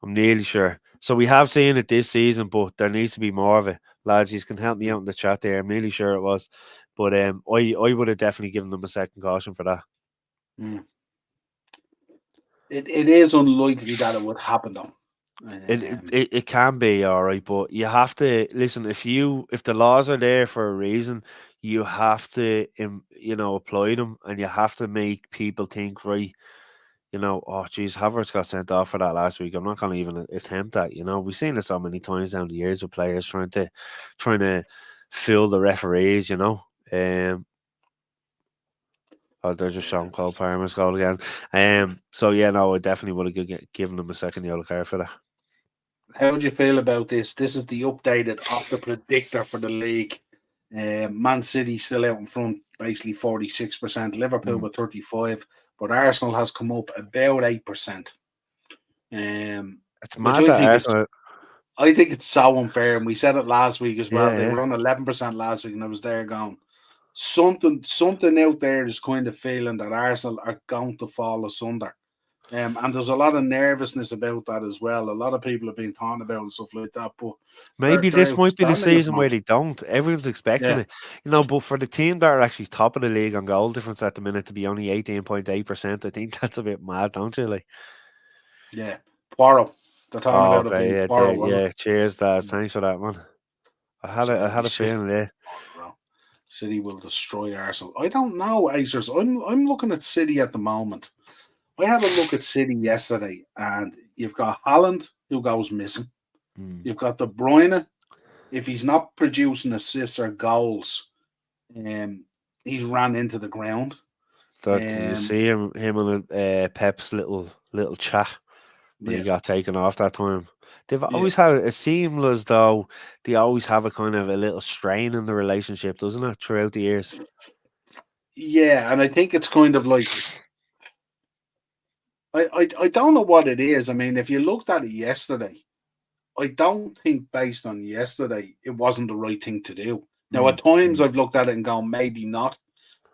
I'm nearly sure. So we have seen it this season, but there needs to be more of it. Lads, you can help me out in the chat there. I'm nearly sure it was. But I would have definitely given them a second caution for that. Mm. It is unlikely that it would happen though. It can be all right, but you have to listen. If the laws are there for a reason, you have to apply them, and you have to make people think right. Oh geez, Havertz got sent off for that last week. I'm not going to even attempt that. We've seen it so many times down the years with players trying to fool the referees. Oh, they're just showing Cole Palmer's goal again. So yeah, no, I definitely would have given them a second yellow card for that. How do you feel about this? This is the updated Opta predictor for the league. Man City still out in front, basically 46%. Liverpool with 35%, but Arsenal has come up about 8%. It's Which mad that Arsenal. I think it's so unfair, and we said it last week as well. They Yeah. were on 11% last week, and I was there going, something out there is kind of feeling that Arsenal are going to fall asunder And there's a lot of nervousness about that as well. A lot of people have been talking about and stuff like that, but Maybe they're this might be the outstanding at the season where moment. they don't. Everyone's expecting Yeah, it. But for the team that are actually top of the league on goal difference at the minute to be only 18.8%, I think that's a bit mad, don't you? Like, yeah. Poirot. They're talking oh, about it okay, being yeah, Poirot. Well, yeah. Cheers, Daz. Thanks for that, man. I absolutely. had a feeling there. City will destroy Arsenal. I don't know, Acers. I'm looking at City at the moment. I had a look at City yesterday, and you've got Haaland who goes missing. You've got De Bruyne. If he's not producing assists or goals, he's ran into the ground. So did you see him on Pep's little chat when he Yeah, got taken off that time? They've yeah, always had it seemed as though they always have a kind of a little strain in the relationship, doesn't it, throughout the years? yeah. And I think it's kind of like I don't know what it is. I mean, if you looked at it yesterday, I don't think based on yesterday it wasn't the right thing to do. Now, at times I've looked at it and gone, maybe not.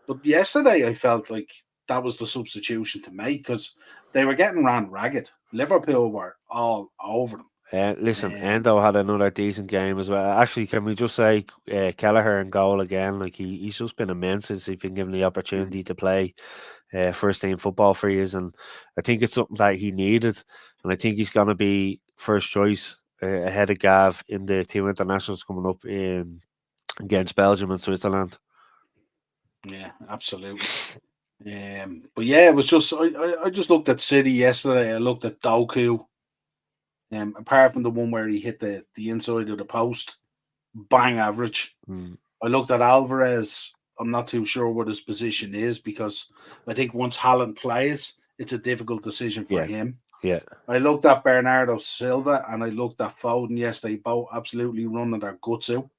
But yesterday I felt like that was the substitution to make because they were getting ran ragged. Liverpool were all over them. Listen, Endo had another decent game as well. Actually, can we just say Kelleher in goal again? Like he's just been immense since he's been given the opportunity to play first team football for years, and I think it's something that he needed, and I think he's going to be first choice ahead of Gav in the two internationals coming up in against Belgium and Switzerland. Yeah, absolutely. But yeah, it was just I just looked at City yesterday. I looked at Doku. Apart from the one where he hit the inside of the post, bang average. I looked at Alvarez. I'm not too sure what his position is because I think once Haaland plays, it's a difficult decision for him. Yeah. I looked at Bernardo Silva and I looked at Foden yesterday, both absolutely running their guts out.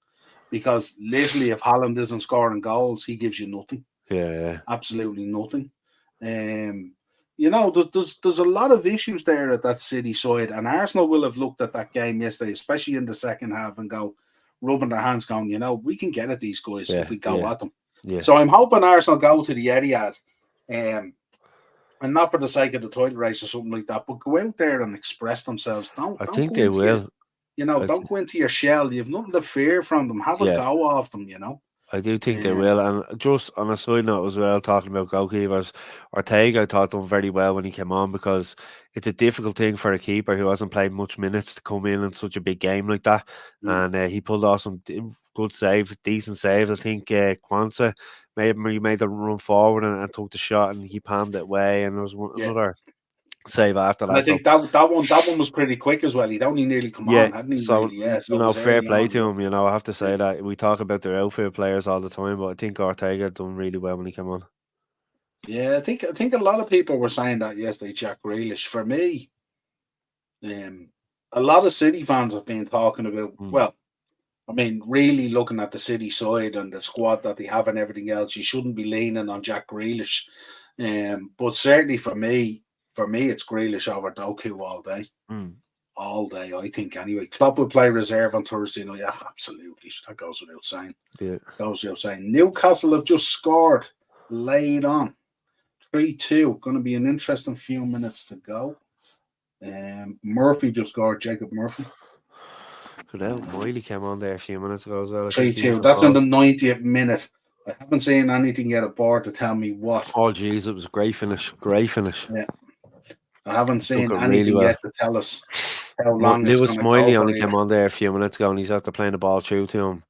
Because literally, if Haaland isn't scoring goals, he gives you nothing. Yeah. Absolutely nothing. There's a lot of issues there at that City side, and Arsenal will have looked at that game yesterday, especially in the second half, and go rubbing their hands, going, we can get at these guys if we go at them. Yeah. So I'm hoping Arsenal go to the Etihad, and not for the sake of the title race or something like that, but go out there and express themselves. Don't think go they into will. don't go into your shell. You have nothing to fear from them. Have a go off them, I do think they will. And just on a side note as well, talking about goalkeepers, Ortega I thought done very well when he came on because it's a difficult thing for a keeper who hasn't played much minutes to come in such a big game like that. And he pulled off some good saves, decent saves. I think Kwanzaa made the run forward and took the shot and he palmed it away. And there was another save after that. And I think that one was pretty quick as well. He'd only nearly come on, hadn't he? So, really? Yeah, so fair play to him. I have to say that we talk about their outfield players all the time, but I think Ortega done really well when he came on. Yeah, I think a lot of people were saying that yesterday. Jack Grealish, for me, a lot of City fans have been talking about. Well, I mean, really looking at the City side and the squad that they have and everything else, you shouldn't be leaning on Jack Grealish. But certainly for me, it's Grealish over Doku all day. All day, I think. Anyway, Klopp will play reserve on Thursday. Yeah, absolutely. That goes without saying. Yeah. Goes without saying. Newcastle have just scored late on 3-2. Going to be an interesting few minutes to go. Murphy just scored. Jacob Murphy. Miley came on there a few minutes ago as well. 3-2. That's in the 90th minute. I haven't seen anything yet aboard to tell me what. Oh, geez, it was a great finish. Great finish. Yeah. I haven't seen anything yet to tell us how long it's going to go. Miley only came on there a few minutes ago and he's after playing the ball through to him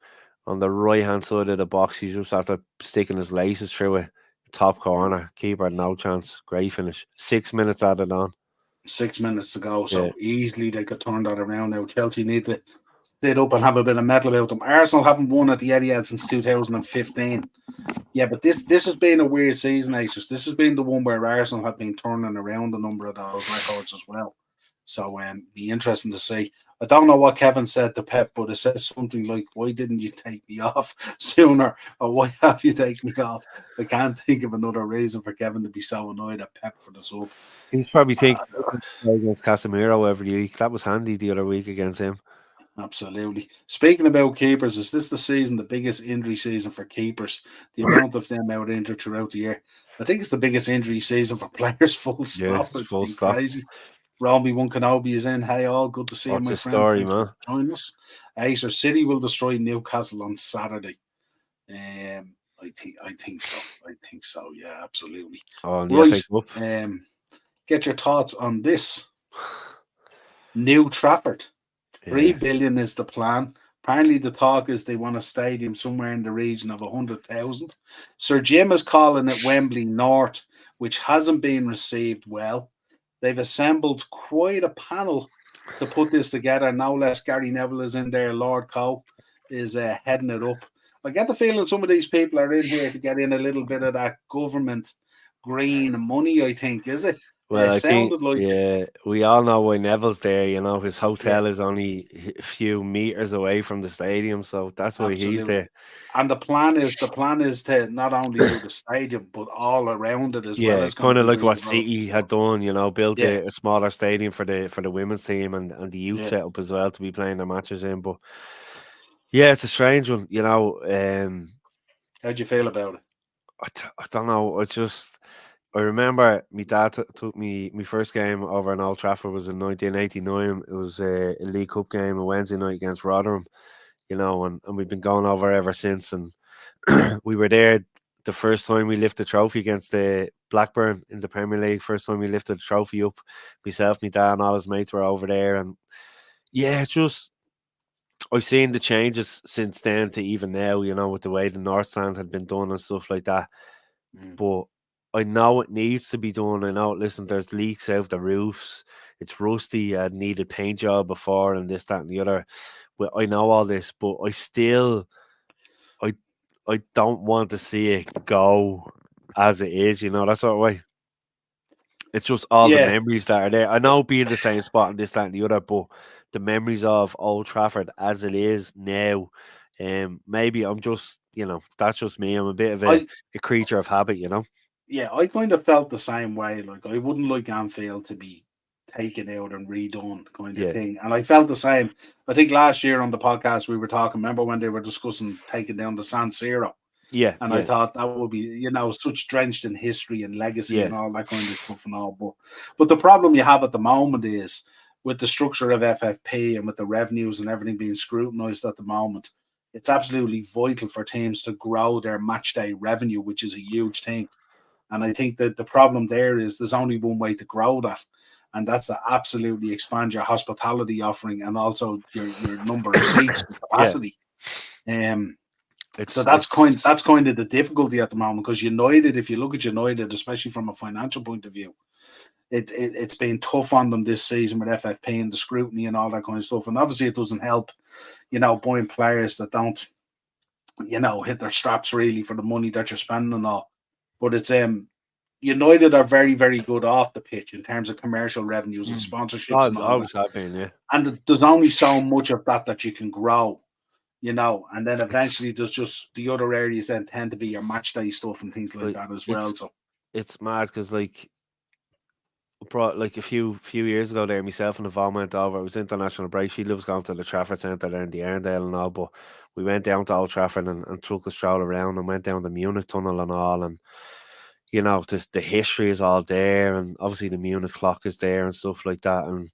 on the right hand side of the box. He's just after sticking his laces through it. Top corner. Keeper had no chance. Great finish. 6 minutes added on. 6 minutes to go. So easily they could turn that around now. Chelsea need to sit up and have a bit of metal about them. Arsenal haven't won at the Etihad since 2015. Yeah, but this has been a weird season, Aces. This has been the one where Arsenal have been turning around a number of those records as well. So be interesting to see. I don't know what Kevin said to Pep, but it says something like, why didn't you take me off sooner? Or why have you taken me off? I can't think of another reason for Kevin to be so annoyed at Pep for the sub. He's probably thinking against Casemiro every week. That was handy the other week against him. absolutely. Speaking about keepers, is this the season, the biggest injury season for keepers? The amount of them out injured throughout the year. I think it's the biggest injury season for players, full Yeah, stop. It's full been stop. crazy. Romy One Kenobi is in. Hey, all. Good to see you, What's my the friend. story, Thanks for man? joining us. Acer City will destroy Newcastle on Saturday. I think so. I think so. Yeah, absolutely. Oh, and the Right. FA Cup. Get your thoughts on this. New Trafford. Three Yeah, billion is the plan. Apparently, the talk is they want a stadium somewhere in the region of 100,000. Sir Jim is calling it Wembley North, which hasn't been received well. They've assembled quite a panel to put this together. No less, Gary Neville is in there. Lord Coe is heading it up. I get the feeling some of these people are in here to get in a little bit of that government green money. I think is it. well, I think, Sounded like yeah, we all know why Neville's there. You know, his yeah. hotel is only a few meters away from the stadium, so that's why he's Absolutely. there. And the plan is to not only do the stadium, but all around it as well Yeah, is going to kind of be like what redeveloped City as had well. done. You know, built Yeah, a smaller stadium for the women's team and the youth yeah. setup as well to be playing their matches in. But yeah, it's a strange one. You know, How'd you feel about it? I don't know. I remember my dad took me my first game over in Old Trafford was in 1989. It was a League Cup game, a Wednesday night against Rotherham. You know, and we've been going over ever since. And we were there the first time we lifted the trophy against the Blackburn in the Premier League. First time we lifted the trophy up, myself, my dad, and all his mates were over there. And yeah, it's just I've seen the changes since then to even now. You know, with the way the North Stand had been done and stuff like that. Mm. But I know it needs to be done. I know, listen, there's leaks out the roofs. It's rusty. I needed paint job before, and this, that, and the other. Well, I know all this, but I, I don't want to see it go as it is. You know, that sort of way. It's just all the Yeah, memories that are there. I know being the same spot and this, that, and the other, but the memories of Old Trafford as it is now. Maybe I'm just, that's just me. I'm a bit of I a creature of habit, you know. I kind of felt the same way. Like I wouldn't like Anfield to be taken out and redone, kind of Yeah, thing. And I felt the same. I think last year on the podcast we were talking. Remember when they were discussing taking down the San Siro? yeah, And I yeah, thought that would be, such drenched in history and legacy yeah. and all that kind of stuff and all. But the problem you have at the moment is with the structure of FFP and with the revenues and everything being scrutinised at the moment, it's absolutely vital for teams to grow their match day revenue, which is a huge thing. And I think that the problem there is there's only one way to grow that, and that's to absolutely expand your hospitality offering and also your number of seats and Yeah, capacity. Um, so it's that's it's kind of the difficulty at the moment because United, if you look at United, especially from a financial point of view, it's been tough on them this season with FFP and the scrutiny and all that kind of stuff. And obviously, it doesn't help, buying players that don't, hit their straps really for the money that you're spending and all. But it's United are very very good off the pitch in terms of commercial revenues and mm, sponsorships and all that. always have been. Yeah, And there's only so much of that you can grow and then it's eventually there's just the other areas then tend to be your match day stuff and things like like that as well. it's So it's mad because brought like a few years ago there, myself and Yvonne went over. It was international break. She lives going to the Trafford Centre there in the Arndale and all, but we went down to Old Trafford and took a stroll around and went down the Munich tunnel and all. And the history is all there, and obviously the Munich clock is there and stuff like that. And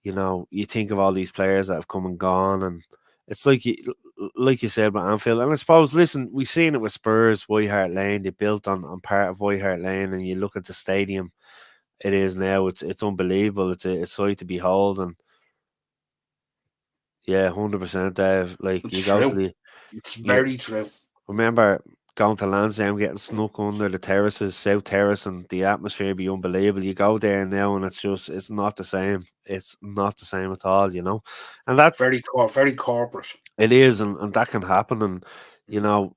you think of all these players that have come and gone, and it's like you said with Anfield. And I suppose, listen, we've seen it with Spurs, White Hart Lane. They built on part of White Hart Lane, and you look at the stadium it is now. It's unbelievable. It's a sight to behold, and yeah, 100%. Dave, like it's you go to true. the It's you very true. remember going to Lansdowne, getting snuck under the terraces, South Terrace, and the atmosphere be unbelievable. You go there now, and it's not the same. It's not the same at all, and that's Very corporate. it is, and that can happen, and you Mm, know.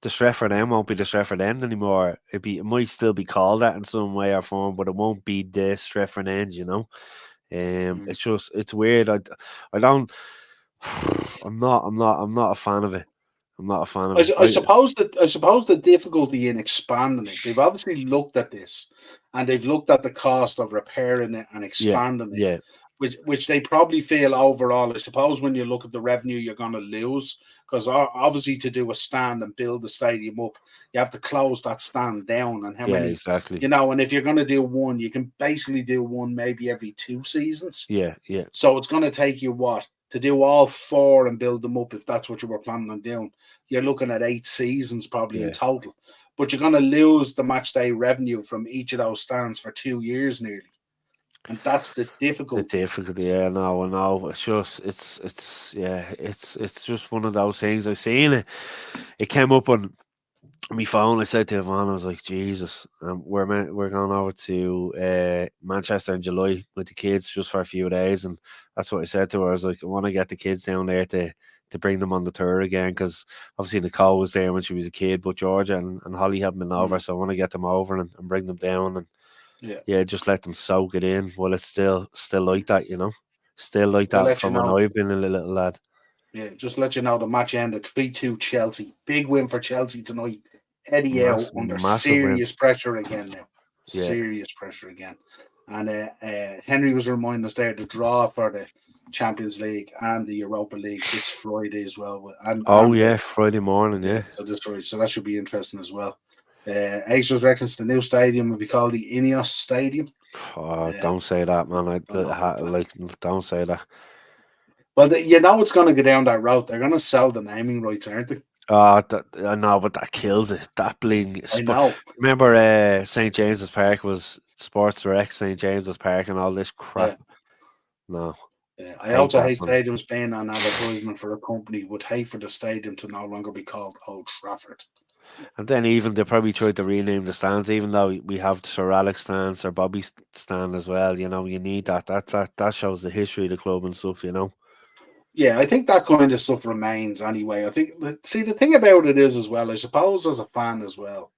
The Stretford End won't be the Stretford End anymore. It might still be called that in some way or form, but it won't be the Stretford End. mm. It's weird. I don't. I'm not a fan of it. I'm not a fan of I, it. su- I suppose the difficulty in expanding it. They've obviously looked at this, and they've looked at the cost of repairing it and Yeah, expanding it. yeah, which they probably feel overall. I suppose when you look at the revenue, you're going to lose because obviously to do a stand and build the stadium up, you have to close that stand down. And how Yeah, many, exactly. and if you're going to do one, you can basically do one maybe every 2 seasons. Yeah, yeah, So it's going to take you what to do all four and build them up if that's what you were planning on doing. You're looking at 8 seasons probably in yeah. total, but you're going to lose the match day revenue from each of those stands for 2 years nearly, and that's the The difficulty. difficulty, yeah, no, I know. It's just, yeah, it's just one of those things. I've seen it. It came up on my phone. I said to Yvonne, I was like, Jesus, we're going over to Manchester in July with the kids just for a few days, and that's what I said to her. I was like, I want to get the kids down there to bring them on the tour again because obviously Nicole was there when she was a kid, but Georgia and Holly haven't been over, so I want to get them over and bring them down and Yeah, yeah, just let them soak it in. Well, it's still like that, still like to that let you from when know. I've been a little lad. Yeah, just let you know the match ended 3-2 Chelsea. Big win for Chelsea tonight. Eddie Howe under Massive win. serious pressure again now. Yeah. Serious pressure again. And Henry was reminding us there the draw for the Champions League and the Europa League this Friday as well. Oh And yeah, Friday morning. yeah, Yeah. so this Friday, so that should be interesting as well. Acers reckons the new stadium will be called the Ineos Stadium. Oh, don't say that, man. Like, don't say that. Well, it's going to go down that route. They're going to sell the naming rights, aren't they? Oh, I know, but that kills it. That bleeding. I know. Remember, St James's Park was Sports Direct St James's Park and all this crap. Yeah. No. Yeah. I also hate stadiums being on advertisement for a company. Would hate for the stadium to no longer be called Old Trafford. And then even they probably tried to rename the stands, even though we have Sir Alex stand, Sir Bobby stand as well. You need that. That shows the history of the club and stuff. Yeah, I think that kind of stuff remains anyway. I think the thing about it is as well, I suppose as a fan as well,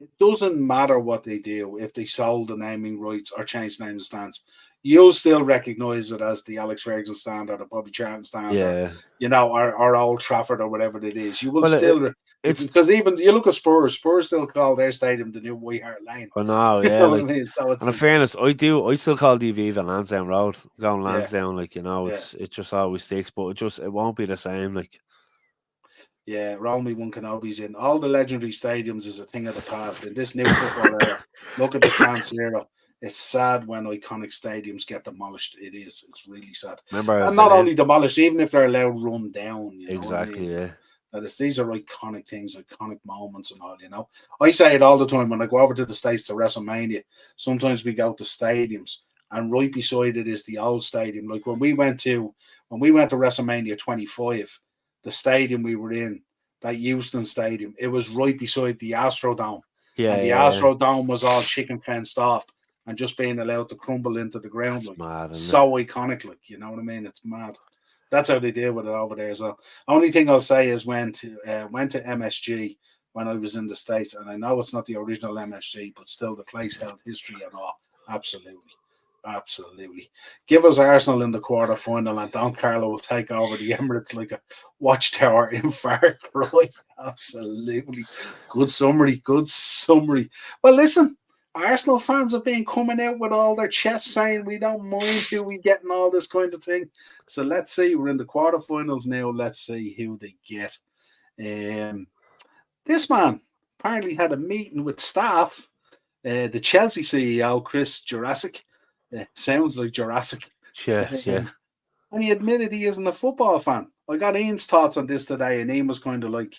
it doesn't matter what they do if they sold the naming rights or changed the name of the stands. You'll still recognise it as the Alex Ferguson stand or the Bobby Charlton stand or Old Trafford or whatever it is. You will because even you look at Spurs still call their stadium the new White Hart Lane. I know, You yeah. know what I mean? So it's and in fairness, I still call the Aviva Lansdowne Road. Going Lansdowne, it just always sticks, but it won't be the same, like. Yeah, roll me one Kenobi's in. All the legendary stadiums is a thing of the past. In this new football era, look at the San Siro. It's sad when iconic stadiums get demolished. It is. It's really sad. And not only demolished, even if they're allowed run down. You know exactly, what I mean? Yeah. These are iconic things, iconic moments and all, I say it all the time when I go over to the States to WrestleMania. Sometimes we go to stadiums and right beside it is the old stadium. Like when we went to WrestleMania 25, the stadium we were in, that Houston stadium, it was right beside the Astrodome. Yeah, and the Astrodome was all chicken fenced off and just being allowed to crumble into the ground. That's mad, so iconic, you know what I mean? It's mad. That's how they deal with it over there as well. Only thing I'll say is went to MSG when I was in the States, and I know it's not the original MSG, but still the place held history and all. Absolutely. Give us Arsenal in the quarter final, and Don Carlo will take over the Emirates like a watchtower in Far Cry. Absolutely. Good summary. Well, listen, Arsenal fans have been coming out with all their chests saying we don't mind who we get and all this kind of thing. So let's see. We're in the quarterfinals now. Let's see who they get. This man apparently had a meeting with staff. The Chelsea CEO, Chris Jurassic. Sounds like Jurassic. Yeah. And he admitted he isn't a football fan. I got Ian's thoughts on this today, and Ian was kind of like,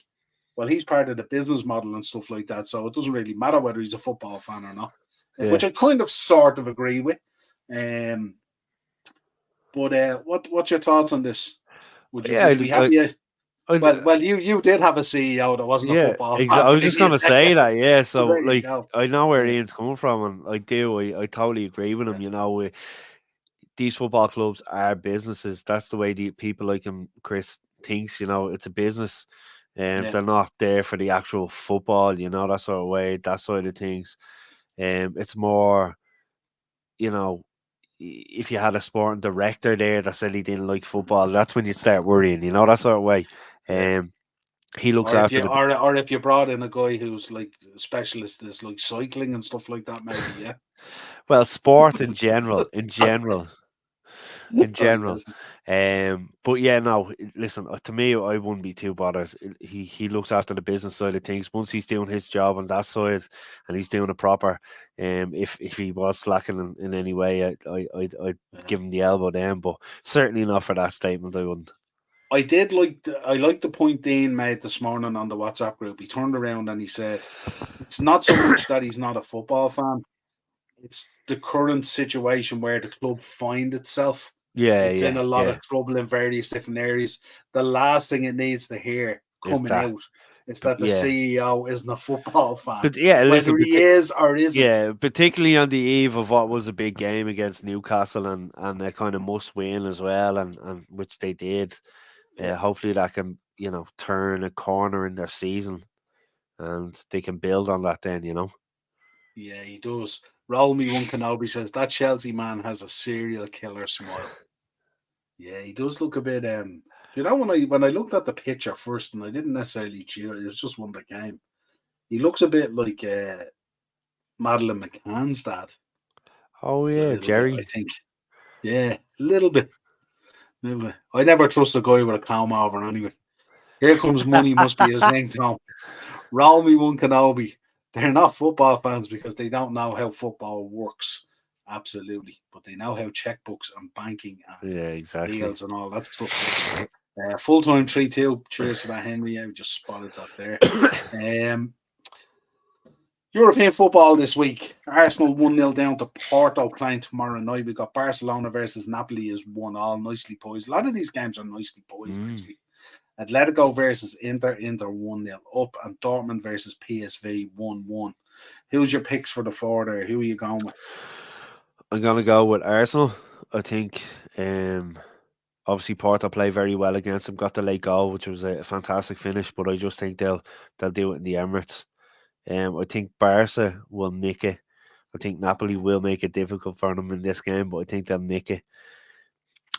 well, he's part of the business model and stuff like that, so it doesn't really matter whether he's a football fan or not, which I kind of sort of agree with. But what's your thoughts on this? Would you be happy? Well, you did have a CEO that wasn't a football fan. I was just going to say that, yeah. So, I know where Yeah. Ian's coming from, and I do. I totally agree with him. These football clubs are businesses. That's the way the people like him, Chris, thinks. It's a business. They're not there for the actual football, that sort of way, that side of things. It's more, if you had a sporting director there that said he didn't like football, that's when you start worrying, that sort of way. He looks after or if you brought in a guy who's like a specialist is like cycling and stuff like that, maybe, yeah. Well, sport in general. in Right, general. listen. But yeah, no, listen, to me, I wouldn't be too bothered. He looks after the business side of things. Once he's doing his job on that side and he's doing it proper, if he was slacking in any way, I'd Yeah. give him the elbow then, but certainly not for that statement. I wouldn't. I liked the point Dean made this morning on the WhatsApp group. He turned around and he said, it's not so much that he's not a football fan, it's the current situation where the club find itself. Yeah, It's in yeah, a lot yeah. of trouble in various different areas. The last thing it needs to hear Is coming that? out is that the Yeah, CEO isn't a football fan, but yeah, whether listen, he is or isn't. yeah, particularly on the eve of what was a big game against Newcastle and a kind of must win as well, and which they did. Yeah, Hopefully that can turn a corner in their season and they can build on that. Then yeah, he does. Roll me one Kenobi says that Chelsea man has a serial killer smile. Yeah, he does look a bit. You know, when I looked at the picture first, and I didn't necessarily cheer, it was just one that came. He looks a bit like Madeline McCann's dad, Oh a yeah, little bit. I Jerry. think. Yeah, a little bit. Little bit. I never trust a guy with a comb over anyway. Here comes money, must be his ringtone. Roll me one Kenobi. They're not football fans because they don't know how football works. Absolutely, but they know how checkbooks and banking and Yeah, exactly. deals and all that stuff works. Full time 3-2. Cheers for that, Henry. I just spotted that there. Um, European football this week. Arsenal 1-0 down to Porto playing tomorrow night. We've got Barcelona versus Napoli is 1-1. Nicely poised. A lot of these games are nicely poised, Mm. actually. Atletico versus Inter 1-0 up, and Dortmund versus PSV 1-1. Who's your picks for the four there? Who are you going with? I'm gonna go with Arsenal. I think obviously Porto play very well against them. Got the late goal, which was a fantastic finish, but I just think they'll do it in the Emirates. I think Barca will nick it. I think Napoli will make it difficult for them in this game, but I think they'll nick it.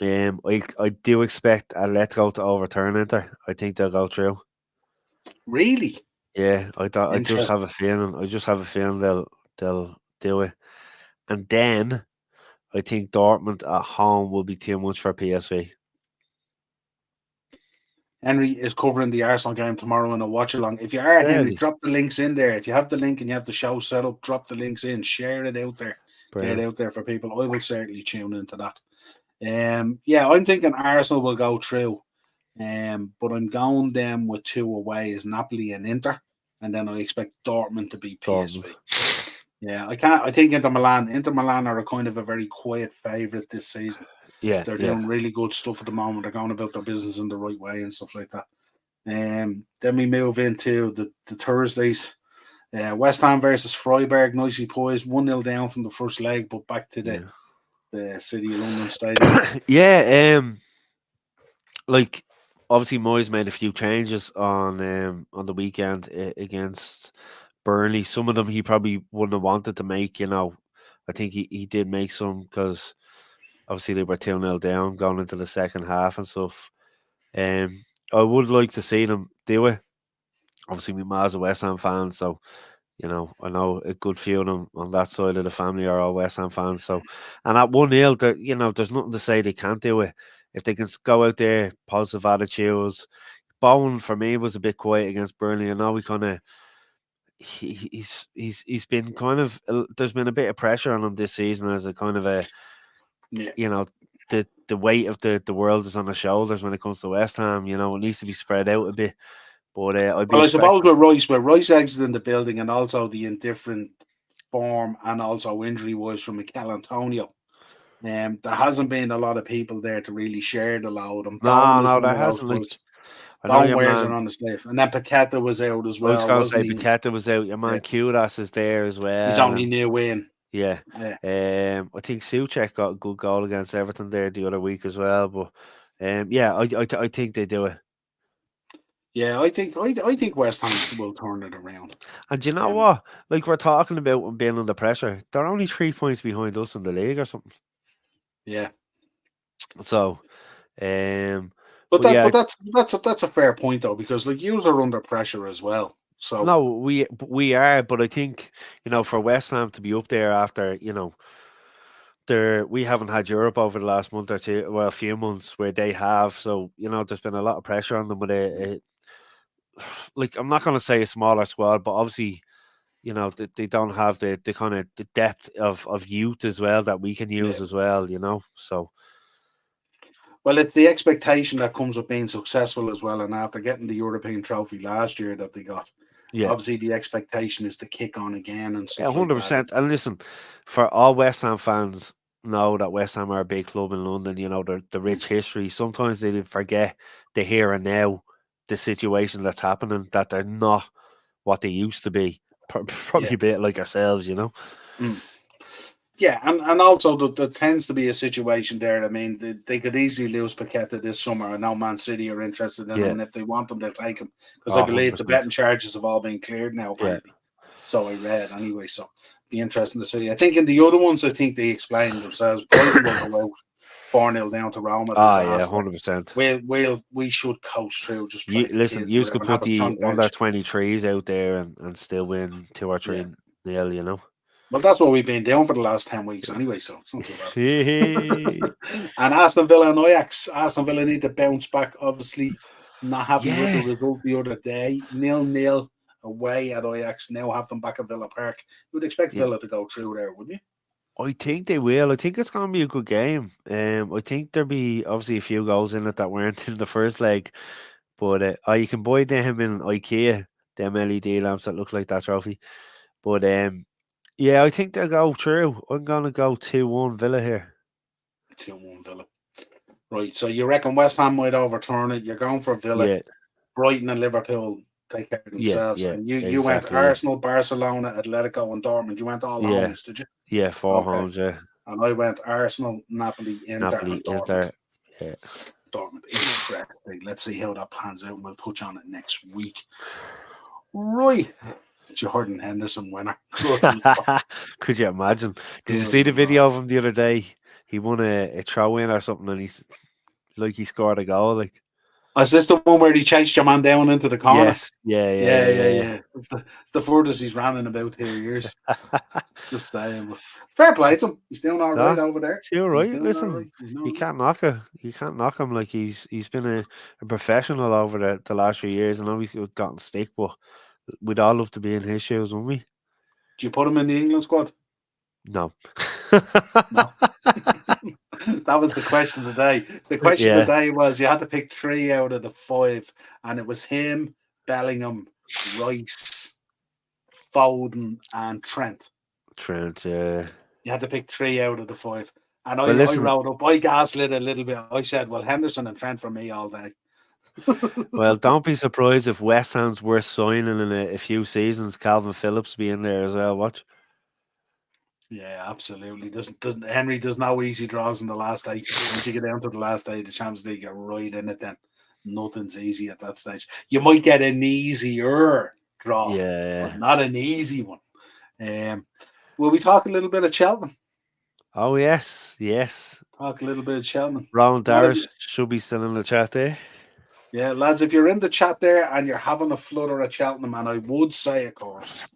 I do expect Atletico to overturn Inter. I think they'll go through. Really Yeah, I just have interesting. a feeling. I just have a feeling they'll do it. And then I think Dortmund at home will be too much for PSV. Henry is covering the Arsenal game tomorrow in a watch along. If you are, Henry, Really? drop the links in there. If you have the link and you have the show set up, drop the links in, share it out there, get it Brilliant. out there for people. I will certainly tune into that. Yeah, I'm thinking Arsenal will go through. But I'm going them with two away is Napoli and Inter, and then I expect Dortmund to be Dortmund. PSV. Yeah, I can't. I think Inter Milan are a kind of a very quiet favourite this season. Yeah, They're yeah. doing really good stuff at the moment. They're going about their business in the right way and stuff like that. Then we move into the Thursdays. West Ham versus Freiburg, nicely poised, 1-0 down from the first leg, but back to Yeah. the City of London Stadium. Yeah, like obviously Moyes made a few changes on the weekend against Burnley. Some of them he probably wouldn't have wanted to make, I think he did make some because obviously they were 2-0 down going into the second half and stuff. I would like to see them do it. Obviously, my ma's a West Ham fan, so I know a good few of them on that side of the family are all West Ham fans. So, and at 1-0, there's nothing to say they can't do it. If they can go out there, positive attitudes. Bowen for me was a bit quiet against Burnley. I know we kind of he's been kind of there's been a bit of pressure on him this season as a kind of a Yeah. The weight of the world is on his shoulders when it comes to West Ham. It needs to be spread out a bit. But I'd be Well, I suppose expecting. with Rice exiting the building and also the indifferent form and also injury wise from Mikel Antonio, there hasn't been a lot of people there to really share the load. And No, Bowen is no, one there of those hasn't. guys. Like, I know Bowen your wears it man. on his sleeve. And then Paqueta was out as I was well, going to wasn't say he? Paqueta was out. Your man Yeah. Kudas is there as He's well. only new in. Yeah. Yeah. I think Soucek got a good goal against Everton there the other week as well. But yeah, I think they do it. Yeah, I think West Ham will turn it around. And you know Um, what? Like we're talking about them being under pressure. They're only 3 points behind us in the league or something. yeah. So, But but that yeah, but that's a fair point though, because like you are under pressure as well. So no, we are. But I think for West Ham to be up there after we haven't had Europe over the last month or two, well, a few months where they have. So there's been a lot of pressure on them with like I'm not going to say a smaller squad, but obviously they don't have the kind of the depth of youth as well that we can Yeah. use as well. So Well, it's the expectation that comes with being successful as well. And after getting the European trophy last year that they got, yeah, obviously the expectation is to kick on again and yeah, stuff like that. 100%. And listen, for all West Ham fans know that West Ham are a big club in London. The Mm, rich history. Sometimes they forget the here and now, the situation that's happening, that they're not what they used to be. Probably yeah. a bit like ourselves, Mm. Yeah, and also there tends to be a situation there. I mean, they could easily lose Paqueta this summer. I know Man City are interested in him, Yeah, and if they want him, they'll take him because I oh, believe the 100%. betting charges have all been cleared now, Yeah, apparently. So I read anyway. So be interesting to see. I think in the other ones, I think they explained themselves. Brighton will go out 4-0 down to Roma. yeah, Disaster. 100%. We should coast through, just You play the listen, kids, you could whatever, and have put a the strong under bench. 23s out there and still win 2 or Yeah. 3-0. Well, that's what we've been doing for the last 10 weeks anyway, so it's not too bad. Yeah. And Aston Villa and Ajax. Aston Villa need to bounce back, obviously. Not happy with the Yeah, result the other day. 0-0 away at Ajax. Now have them back at Villa Park. You would expect yeah. Villa to go through there, wouldn't you? I think they will. I think it's going to be a good game. I think there'll be obviously a few goals in it that weren't in the first leg, but you can buy them in IKEA, them LED lamps that look like that trophy. But yeah, I think they'll go through. I'm going to go 2-1 Villa here. 2-1 Villa. Right, so you reckon West Ham might overturn it. You're going for Villa. Yeah, Brighton and Liverpool take care of yeah, themselves. yeah, And you went exactly. Yeah, Arsenal, Barcelona, Atletico, and Dortmund. You went all yeah, homes, did you? yeah. 4 Okay. homes. Yeah, And I went Arsenal, Napoli, Inter, Napoli, and Dortmund. Inter. Yeah. Dortmund, interesting. Let's see how that pans out. We'll touch on it next week. Right. Jordan Henderson winner. Good Lord. Could you imagine? Did you Good see the Lord. video of him the other day? He won a throw in or something, and he's like he scored a goal. Like, Is this the one where he chased your man down into the corner? yes, yeah, Yeah, yeah, yeah, yeah. It's the furthest he's ran in about 2 years. yeah. Just saying. But fair play to him. He's doing all right No, over there. it's all He's right. doing all right. Listen, He's you doing can't knock it. You can't knock him. Like he's been a professional over the last few years. I know he's gotten stick, but we'd all love to be in his shoes, wouldn't we? Do you put him in the England squad? No. No. That was the question of the day. The question of Yeah, the day was you had to pick 3 out of the 5, and it was him, Bellingham, Rice, Foden, and Trent. Trent. You had to pick 3 out of the 5. And Well, I listen. wrote up, I gaslit a little bit. I said, well, Henderson and Trent for me all day. Well, don't be surprised if West Ham's worst signing in a few seasons, Calvin Phillips, be in there as well. Watch. Yeah, absolutely. Doesn't Henry does no easy draws in the last day. Once you get down to the last day of the Champions League, you're right in it then. Nothing's easy at that stage. You might get an easier draw, but Yeah. not an easy one. Will we talk a little bit of Cheltenham? Oh yes, yes. Talk a little bit of Cheltenham. Ronald Not a, Darris should be still in the chat there. Yeah, lads, if you're in the chat there and you're having a flutter at Cheltenham, and I would say, of course,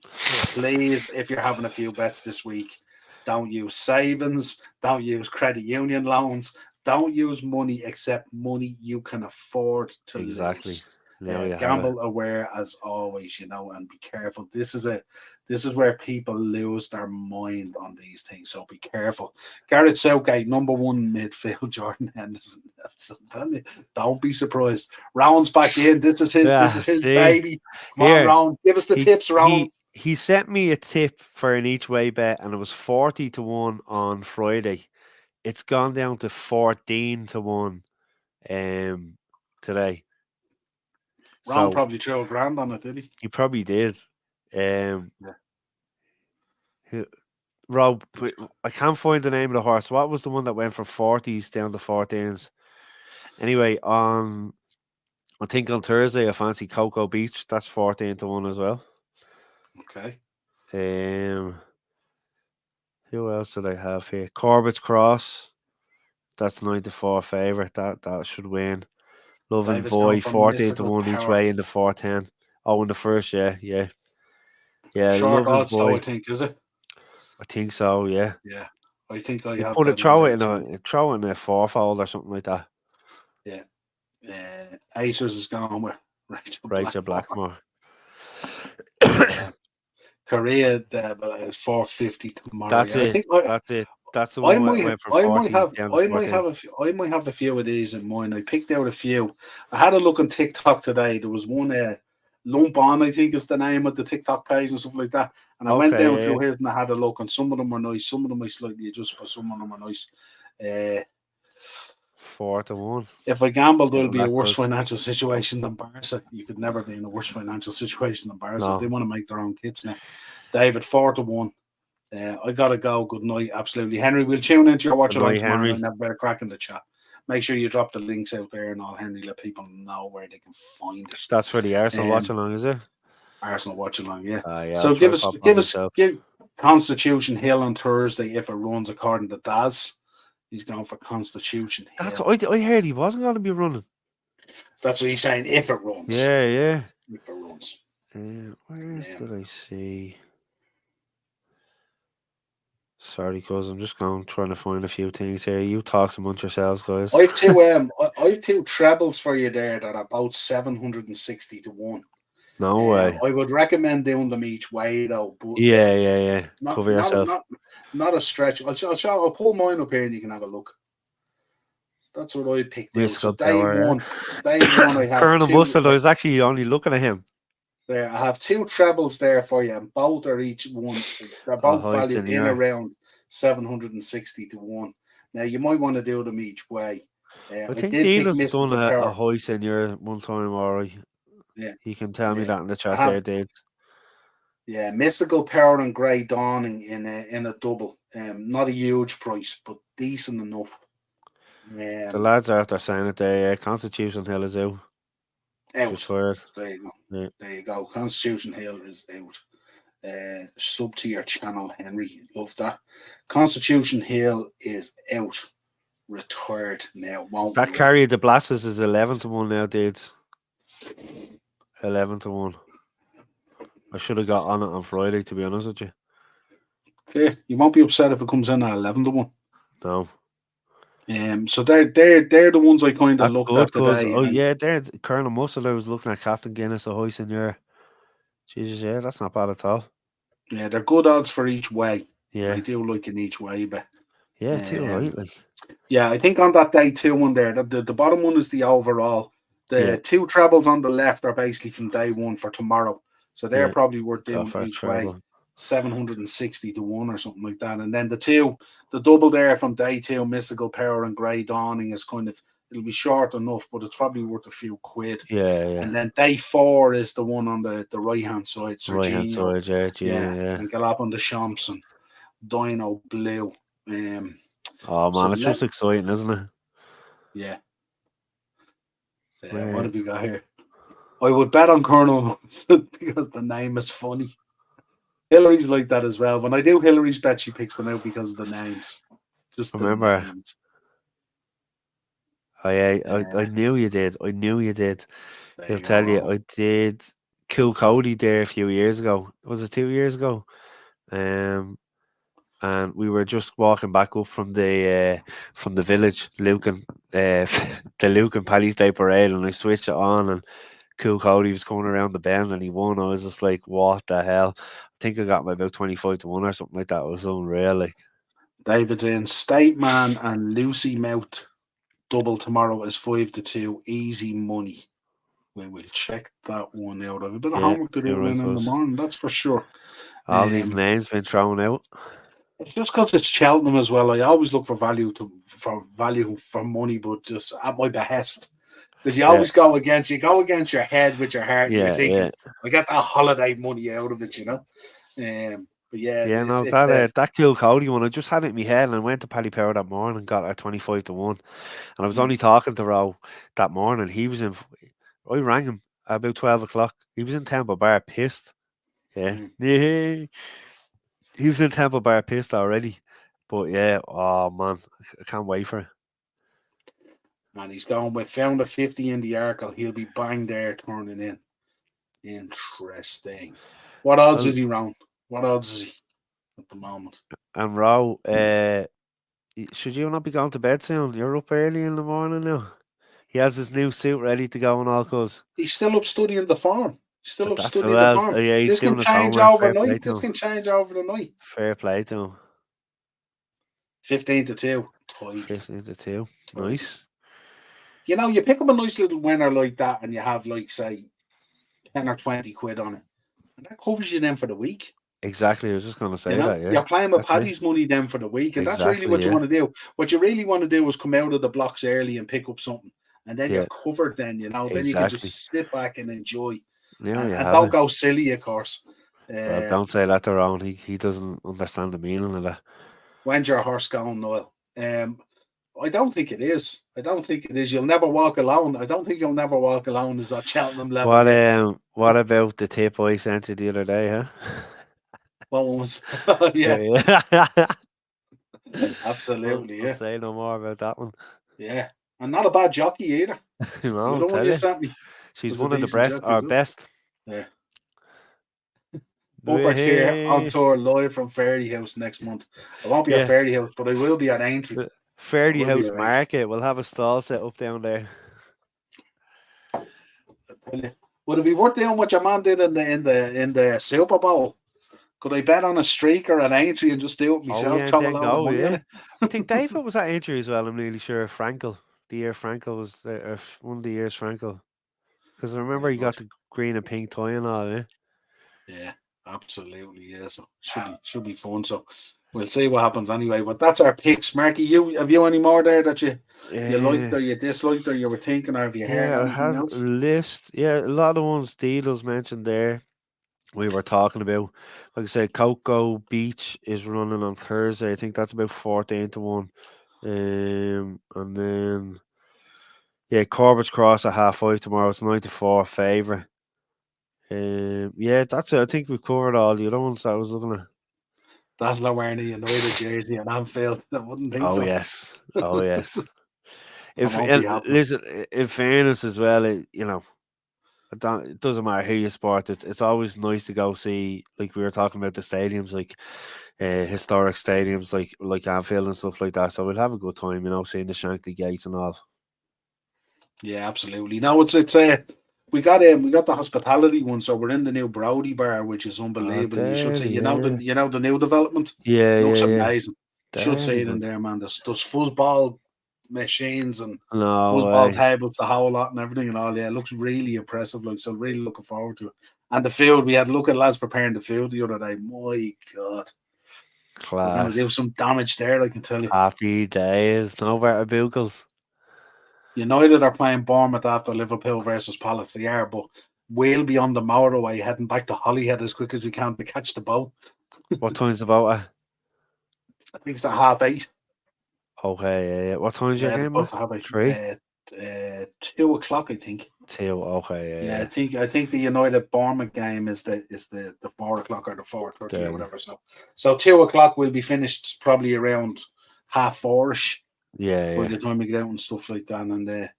please, if you're having a few bets this week, don't use savings, don't use credit union loans, don't use money except money you can afford to Exactly. lose. Now you have it. Gamble aware as always, and be careful. This is where people lose their mind on these things. So be careful. Gareth Southgate, number 1 midfield, Jordan Henderson. Don't be surprised. Round's back in. This is his See, baby. Come on, here, Round. Give us the tips, Round. he sent me a tip for an each way bet, and it was 40-1 on Friday. It's gone down to 14-1 today. Round So probably threw $1,000 on it, did he? he probably did. Yeah. Rob, I can't find the name of the horse. What was the one that went from 40s down to 14s? Anyway, I think on Thursday I fancy Cocoa Beach. That's 14-1 as well. Okay. Who else did I have here? Corbett's Cross. That's 9-4 favourite. That should win. Love and Davis going Void, for 14-1 mystical each power. way in the 410. Oh, in the first, yeah. Short Love and odds, though, I Void. think, is it? I think so, yeah. Yeah. I think I You have put it, that in there. throw it in a fourfold or something like that. Yeah. Acers is going with Rachel Rachel Blackmore. Blackmore. Korea is 450 tomorrow. That's Yeah, I it. think That's it. That's the I one might, that went from 40 down to 14. I might have a few of these in mind. I picked out a few. I had a look on TikTok today. There was one, Lump On, I think is the name of the TikTok page and stuff like that. And I went Okay, down yeah. through his and I had a look, and some of them are nice. Some of them I slightly adjust, but some of them are nice. 4-1. If I gambled, there'll Getting be a that worse good. financial situation than Barca. You could never be in a worse financial situation than Barca. No. They want to make their own kits now. David, 4-1. I gotta go. Good night. Absolutely, Henry. We'll tune into your watch Good along night, tomorrow Henry. and have a better crack in the chat. Make sure you drop the links out there and all, Henry. Let people know where they can find it. That's for the Arsenal watch along, is it? Arsenal watch along, yeah. Yeah. So give Constitution Hill on Thursday if it runs according to Daz. He's going for Constitution Hill. That's what I heard. He wasn't going to be running. That's what he's saying. If it runs, Yeah. If it runs. Where did I see? Sorry, cuz I'm just trying to find a few things here. You talk amongst yourselves, guys. I've two trebles for you there that are about 760 to 1. No way. I would recommend doing them each way though. But Yeah. Cover yourself. Not a stretch. I'll pull mine up here and you can have a look. That's what I picked out. So day one, I have Colonel Mustard, I was actually only looking at him. There, I have two trebles there for you, and both are each one. They're both valued in around 760 to 1. Now you might want to do them each way. I think Deal's done a hoist in your one time, or he can tell me that in the chat there, Dale. Yeah, Mystical Power and Grey Dawning in a double. Not a huge price, but decent enough. The lads are after saying it there. Constitution Hill is out. Retired. There you go. Yeah. There you go. Constitution Hill is out. Sub to your channel, Henry. Love that. Constitution Hill is out. Retired now. That carry the Blasters is 11 to 1 now, dude. 11 to 1. I should have got on it on Friday, to be honest with you. Yeah, you won't be upset if it comes in at 11 to 1. No. So they're the ones I kind of looked at today. Oh yeah, there's Colonel Mustard. I was looking at Captain Guinness, the hoist in there. Jesus, yeah, that's not bad at all. Yeah, they're good odds for each way. Yeah, I do like in each way, but yeah, too right. Like, yeah, I think on that day 2 one there, the bottom one is the overall. The two trebles on the left are basically from day 1 for tomorrow, so they're probably worth doing each way. 760 to 1 or something like that, and then the double there from day 2, Mystical Power and Grey Dawning is it'll be short enough, but it's probably worth a few quid. Yeah. And then day 4 is the one on the right hand side. Right hand side, yeah. And Galap on the Champs and Dino Blue. Oh man, it's just exciting, isn't it? Yeah. What have we got here? I would bet on Colonel because the name is funny. Hillary's like that as well. When I do Hillary's bet, she picks them out because of the names. Just remember. The names. I knew you did. He'll tell you. I did Cool Cody there a few years ago. Was it 2 years ago? And we were just walking back up from the village, Lucan, the Lucan Paddy's Day Parade, and I switched it on, and Cool Cody was coming around the bend, and he won. I was just like, what the hell? I think I got about 25 to 1 or something like that. It was unreal. Like, David's in State Man and Lucy Mouth double tomorrow is 5 to 2. Easy money. We will check that one out. I have a bit of homework to do in the morning, that's for sure. All these names been thrown out. It's just because it's Cheltenham as well. I always look for value for money, but just at my behest. Because you always go against your head with your heart. Yeah, you're thinking, I get that holiday money out of it, you know. But that Cool Cody one, I just had it in my head, and I went to Paddy Power that morning and got a 25 to 1. And I was only talking to Row that morning. He was I rang him at about 12 o'clock. He was in Temple Bar pissed. Yeah. He was in Temple Bar pissed already. But yeah, oh man, I can't wait for it. And he's going with found a 50 in the Arkle. He'll be bang there turning in. Interesting. What odds is he round? What odds is he at the moment? And Row, should you not be going to bed soon? You're up early in the morning now. He has his new suit ready to go and all cause. He's still up studying the farm. He's still up That's studying the well. farm. Yeah, he's This can doing his change homework. Fair play overnight. to This him. can change over the night. Fair play to him. 15-2. Tied. 15-2. Tied. Nice. You know, you pick up a nice little winner like that and you have, like, say, 10 or 20 quid on it. And that covers you then for the week. Exactly. I was just going to say You know, that. Yeah. you're playing with That's it. Paddy's money then for the week. And that's really Exactly, what you yeah. want to do. What you really want to do is come out of the blocks early and pick up something. And then Yeah. you're covered then, you know. Then you can Exactly. just sit back and enjoy. Now you And have don't it. go silly, of course. Well, don't say that to Ron. He doesn't understand the meaning of that. When's your horse going, Niall? I don't think it is. I don't think it is. You'll never walk alone. I don't think you'll never walk alone. Is at Cheltenham level yet. What about the tip I sent you the other day, huh? What one was? Yeah, absolutely. We'll Yeah, say no more about that one. yeah, and not a bad jockey either. No, The I'll other one tell you you. sent me She's was a one of the decent best, jockey. our best. Yeah. Bumper's here on tour live from Fairy House next month. I won't be at Yeah. Fairy House, but I will be at Aintree. Fairy will be House at Aintree. Market. We'll have a stall set up down there. Would it be worth doing what your man did in the Super Bowl? Could I bet on a streaker at Aintree and just do it myself? Oh yeah, Throw a then load of go. money in Yeah, it? I think David was at Aintree as well. I'm nearly sure. Frankel, the year Frankel was there, one of the years Frankel, because I remember Very he got good. the green and pink tie and all. Yeah. Yeah, absolutely. Yeah, so should be fun. So we'll see what happens anyway. But that's our picks, Marky. Have you any more there that you liked or you disliked or you were thinking, or have you heard Yeah, I anything have a else? list. Yeah, a lot of ones Deedles mentioned there. We were talking about, like I said, Cocoa Beach is running on Thursday. I think that's about 14-1. And then yeah, Corbett's Cross at 5:30 tomorrow. It's 9-4 favourite. Yeah, that's it. I think we've covered all the other ones that I was looking at. That's not wearing a United jersey and Anfield. I wouldn't think so. Yes. Oh yes. That won't be happening. Listen, in fairness as well, it doesn't matter who you support. It's always nice to go see, like we were talking about the stadiums, like historic stadiums, like Anfield and stuff like that. So we'll have a good time, seeing the Shankly gates and all. Yeah, absolutely. No, it's we got the hospitality one, so we're in the new Brody bar, which is unbelievable. You should say, the new development. Yeah, It looks yeah. amazing. Should see Deadly it in good. there, man. There's fuzzball machines and No football way. tables, the whole lot and everything and all. Yeah, it looks really impressive. Like, so really looking forward to it. And the food, we had a look at lads preparing the food the other day. My God, we're gonna Class. do some damage there, I can tell you. Happy days. No better Bugles. United are playing Bournemouth after Liverpool versus Palace. They are, but we'll be on the motorway heading back to Holyhead as quick as we can to catch the boat. What time's the boat at? I think it's at 8:30. Okay, yeah. What time's your Yeah, the game? boat at 3? 2 o'clock, I think. 2. Okay, Yeah, yeah. I think the United Bournemouth game is the 4 o'clock or the 4:30 or whatever. So 2 o'clock will be finished probably around 4:30ish by the time we get out and stuff like that. And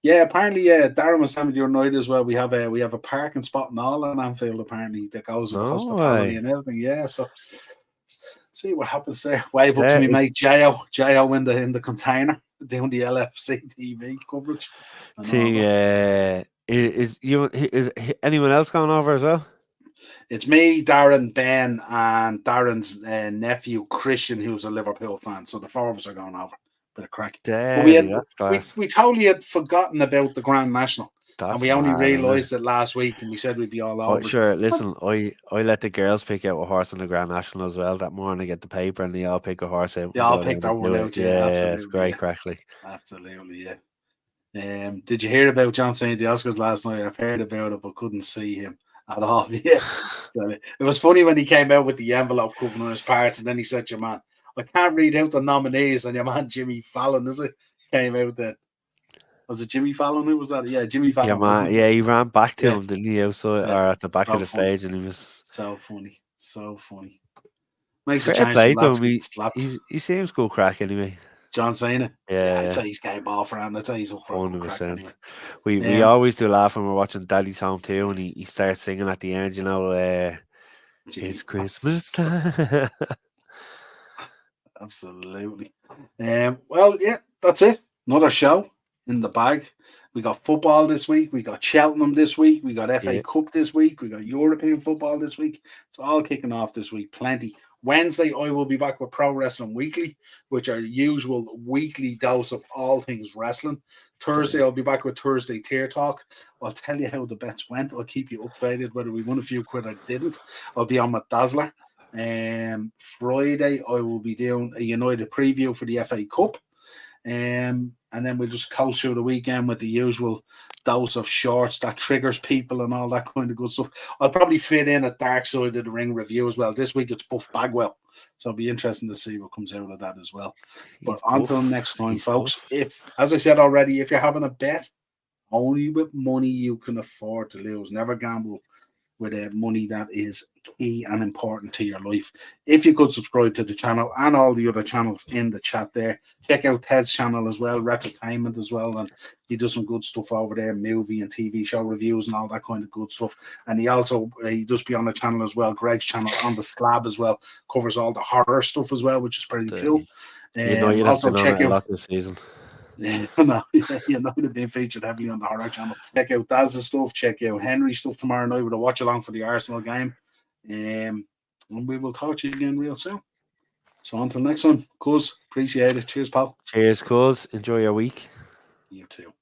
yeah, apparently, Darren was telling me the other night as well. We have a parking spot and all in Anfield apparently that goes with the hospitality and everything. Yeah, so see what happens there. Wave up to me, mate. Jo in the container doing the LFC TV coverage. Is anyone else going over as well? It's me, Darren, Ben, and Darren's nephew Christian, who's a Liverpool fan. So the 4 of us are going over. Bit of crack. But we totally had forgotten about the Grand National. And we only realised it last week, and we said we'd be all over. Sure, listen, I let the girls pick out a horse in the Grand National as well that morning. I get the paper and they all pick a horse out. They all picked their one out, yeah, absolutely. It's great crackly. Absolutely, yeah. Did you hear about John St. the Oscars last night? I've heard about it, but couldn't see him at all. Yeah. So it was funny when he came out with the envelope covering his parts, and then he said, "Your man, I can't read out the nominees," and your man Jimmy Fallon, came out then. Was it Jimmy Fallon? Who was that? Yeah, Jimmy Fallon. Yeah, man. Yeah, he ran back to him, didn't he? Outside or at the back of the stage, and he was so funny. Makes a change from lads. He seems cool crack anyway. John Cena. Yeah, I'd say he's game ball for him. I'd say he's up for 100%. Anyway. We always do laugh when we're watching Daddy's Home too, and he starts singing at the end. It's Christmas time. Absolutely. Well, yeah, that's it. Another show in the bag. We got football this week. We got Cheltenham this week. We got FA Yeah. Cup this week. We got European football this week. It's all kicking off this week. Plenty. Wednesday, I will be back with Pro Wrestling Weekly, which are usual weekly dose of all things wrestling. Thursday, I'll be back with Thursday Tier Talk. I'll tell you how the bets went. I'll keep you updated whether we won a few quid or didn't. I'll be on with Dazzler. Friday, I will be doing a United preview for the FA Cup. And then we'll just coast through the weekend with the usual dose of shorts that triggers people and all that kind of good stuff. I'll probably fit in a Dark Side of the Ring review as well. This week it's Buff Bagwell, so it'll be interesting to see what comes out of that as well. But until next time, folks, if, as I said already, if you're having a bet, only with money you can afford to lose. Never gamble with money that is key and important to your life. If you could subscribe to the channel and all the other channels in the chat there, check out Ted's channel as well, Retrotainment as well, and he does some good stuff over there, movie and TV show reviews and all that kind of good stuff. And he does be on the channel as well, Greg's channel on the Slab as well, covers all the horror stuff as well, which is pretty cool. You'd have been on it a lot this season. Yeah, they've been featured heavily on the horror channel. Check out Daz's stuff, check out Henry's stuff tomorrow night with a watch along for the Arsenal game. And we will talk to you again real soon. So until next time, cuz, appreciate it. Cheers, pal. Cheers, cuz. Enjoy your week. You too.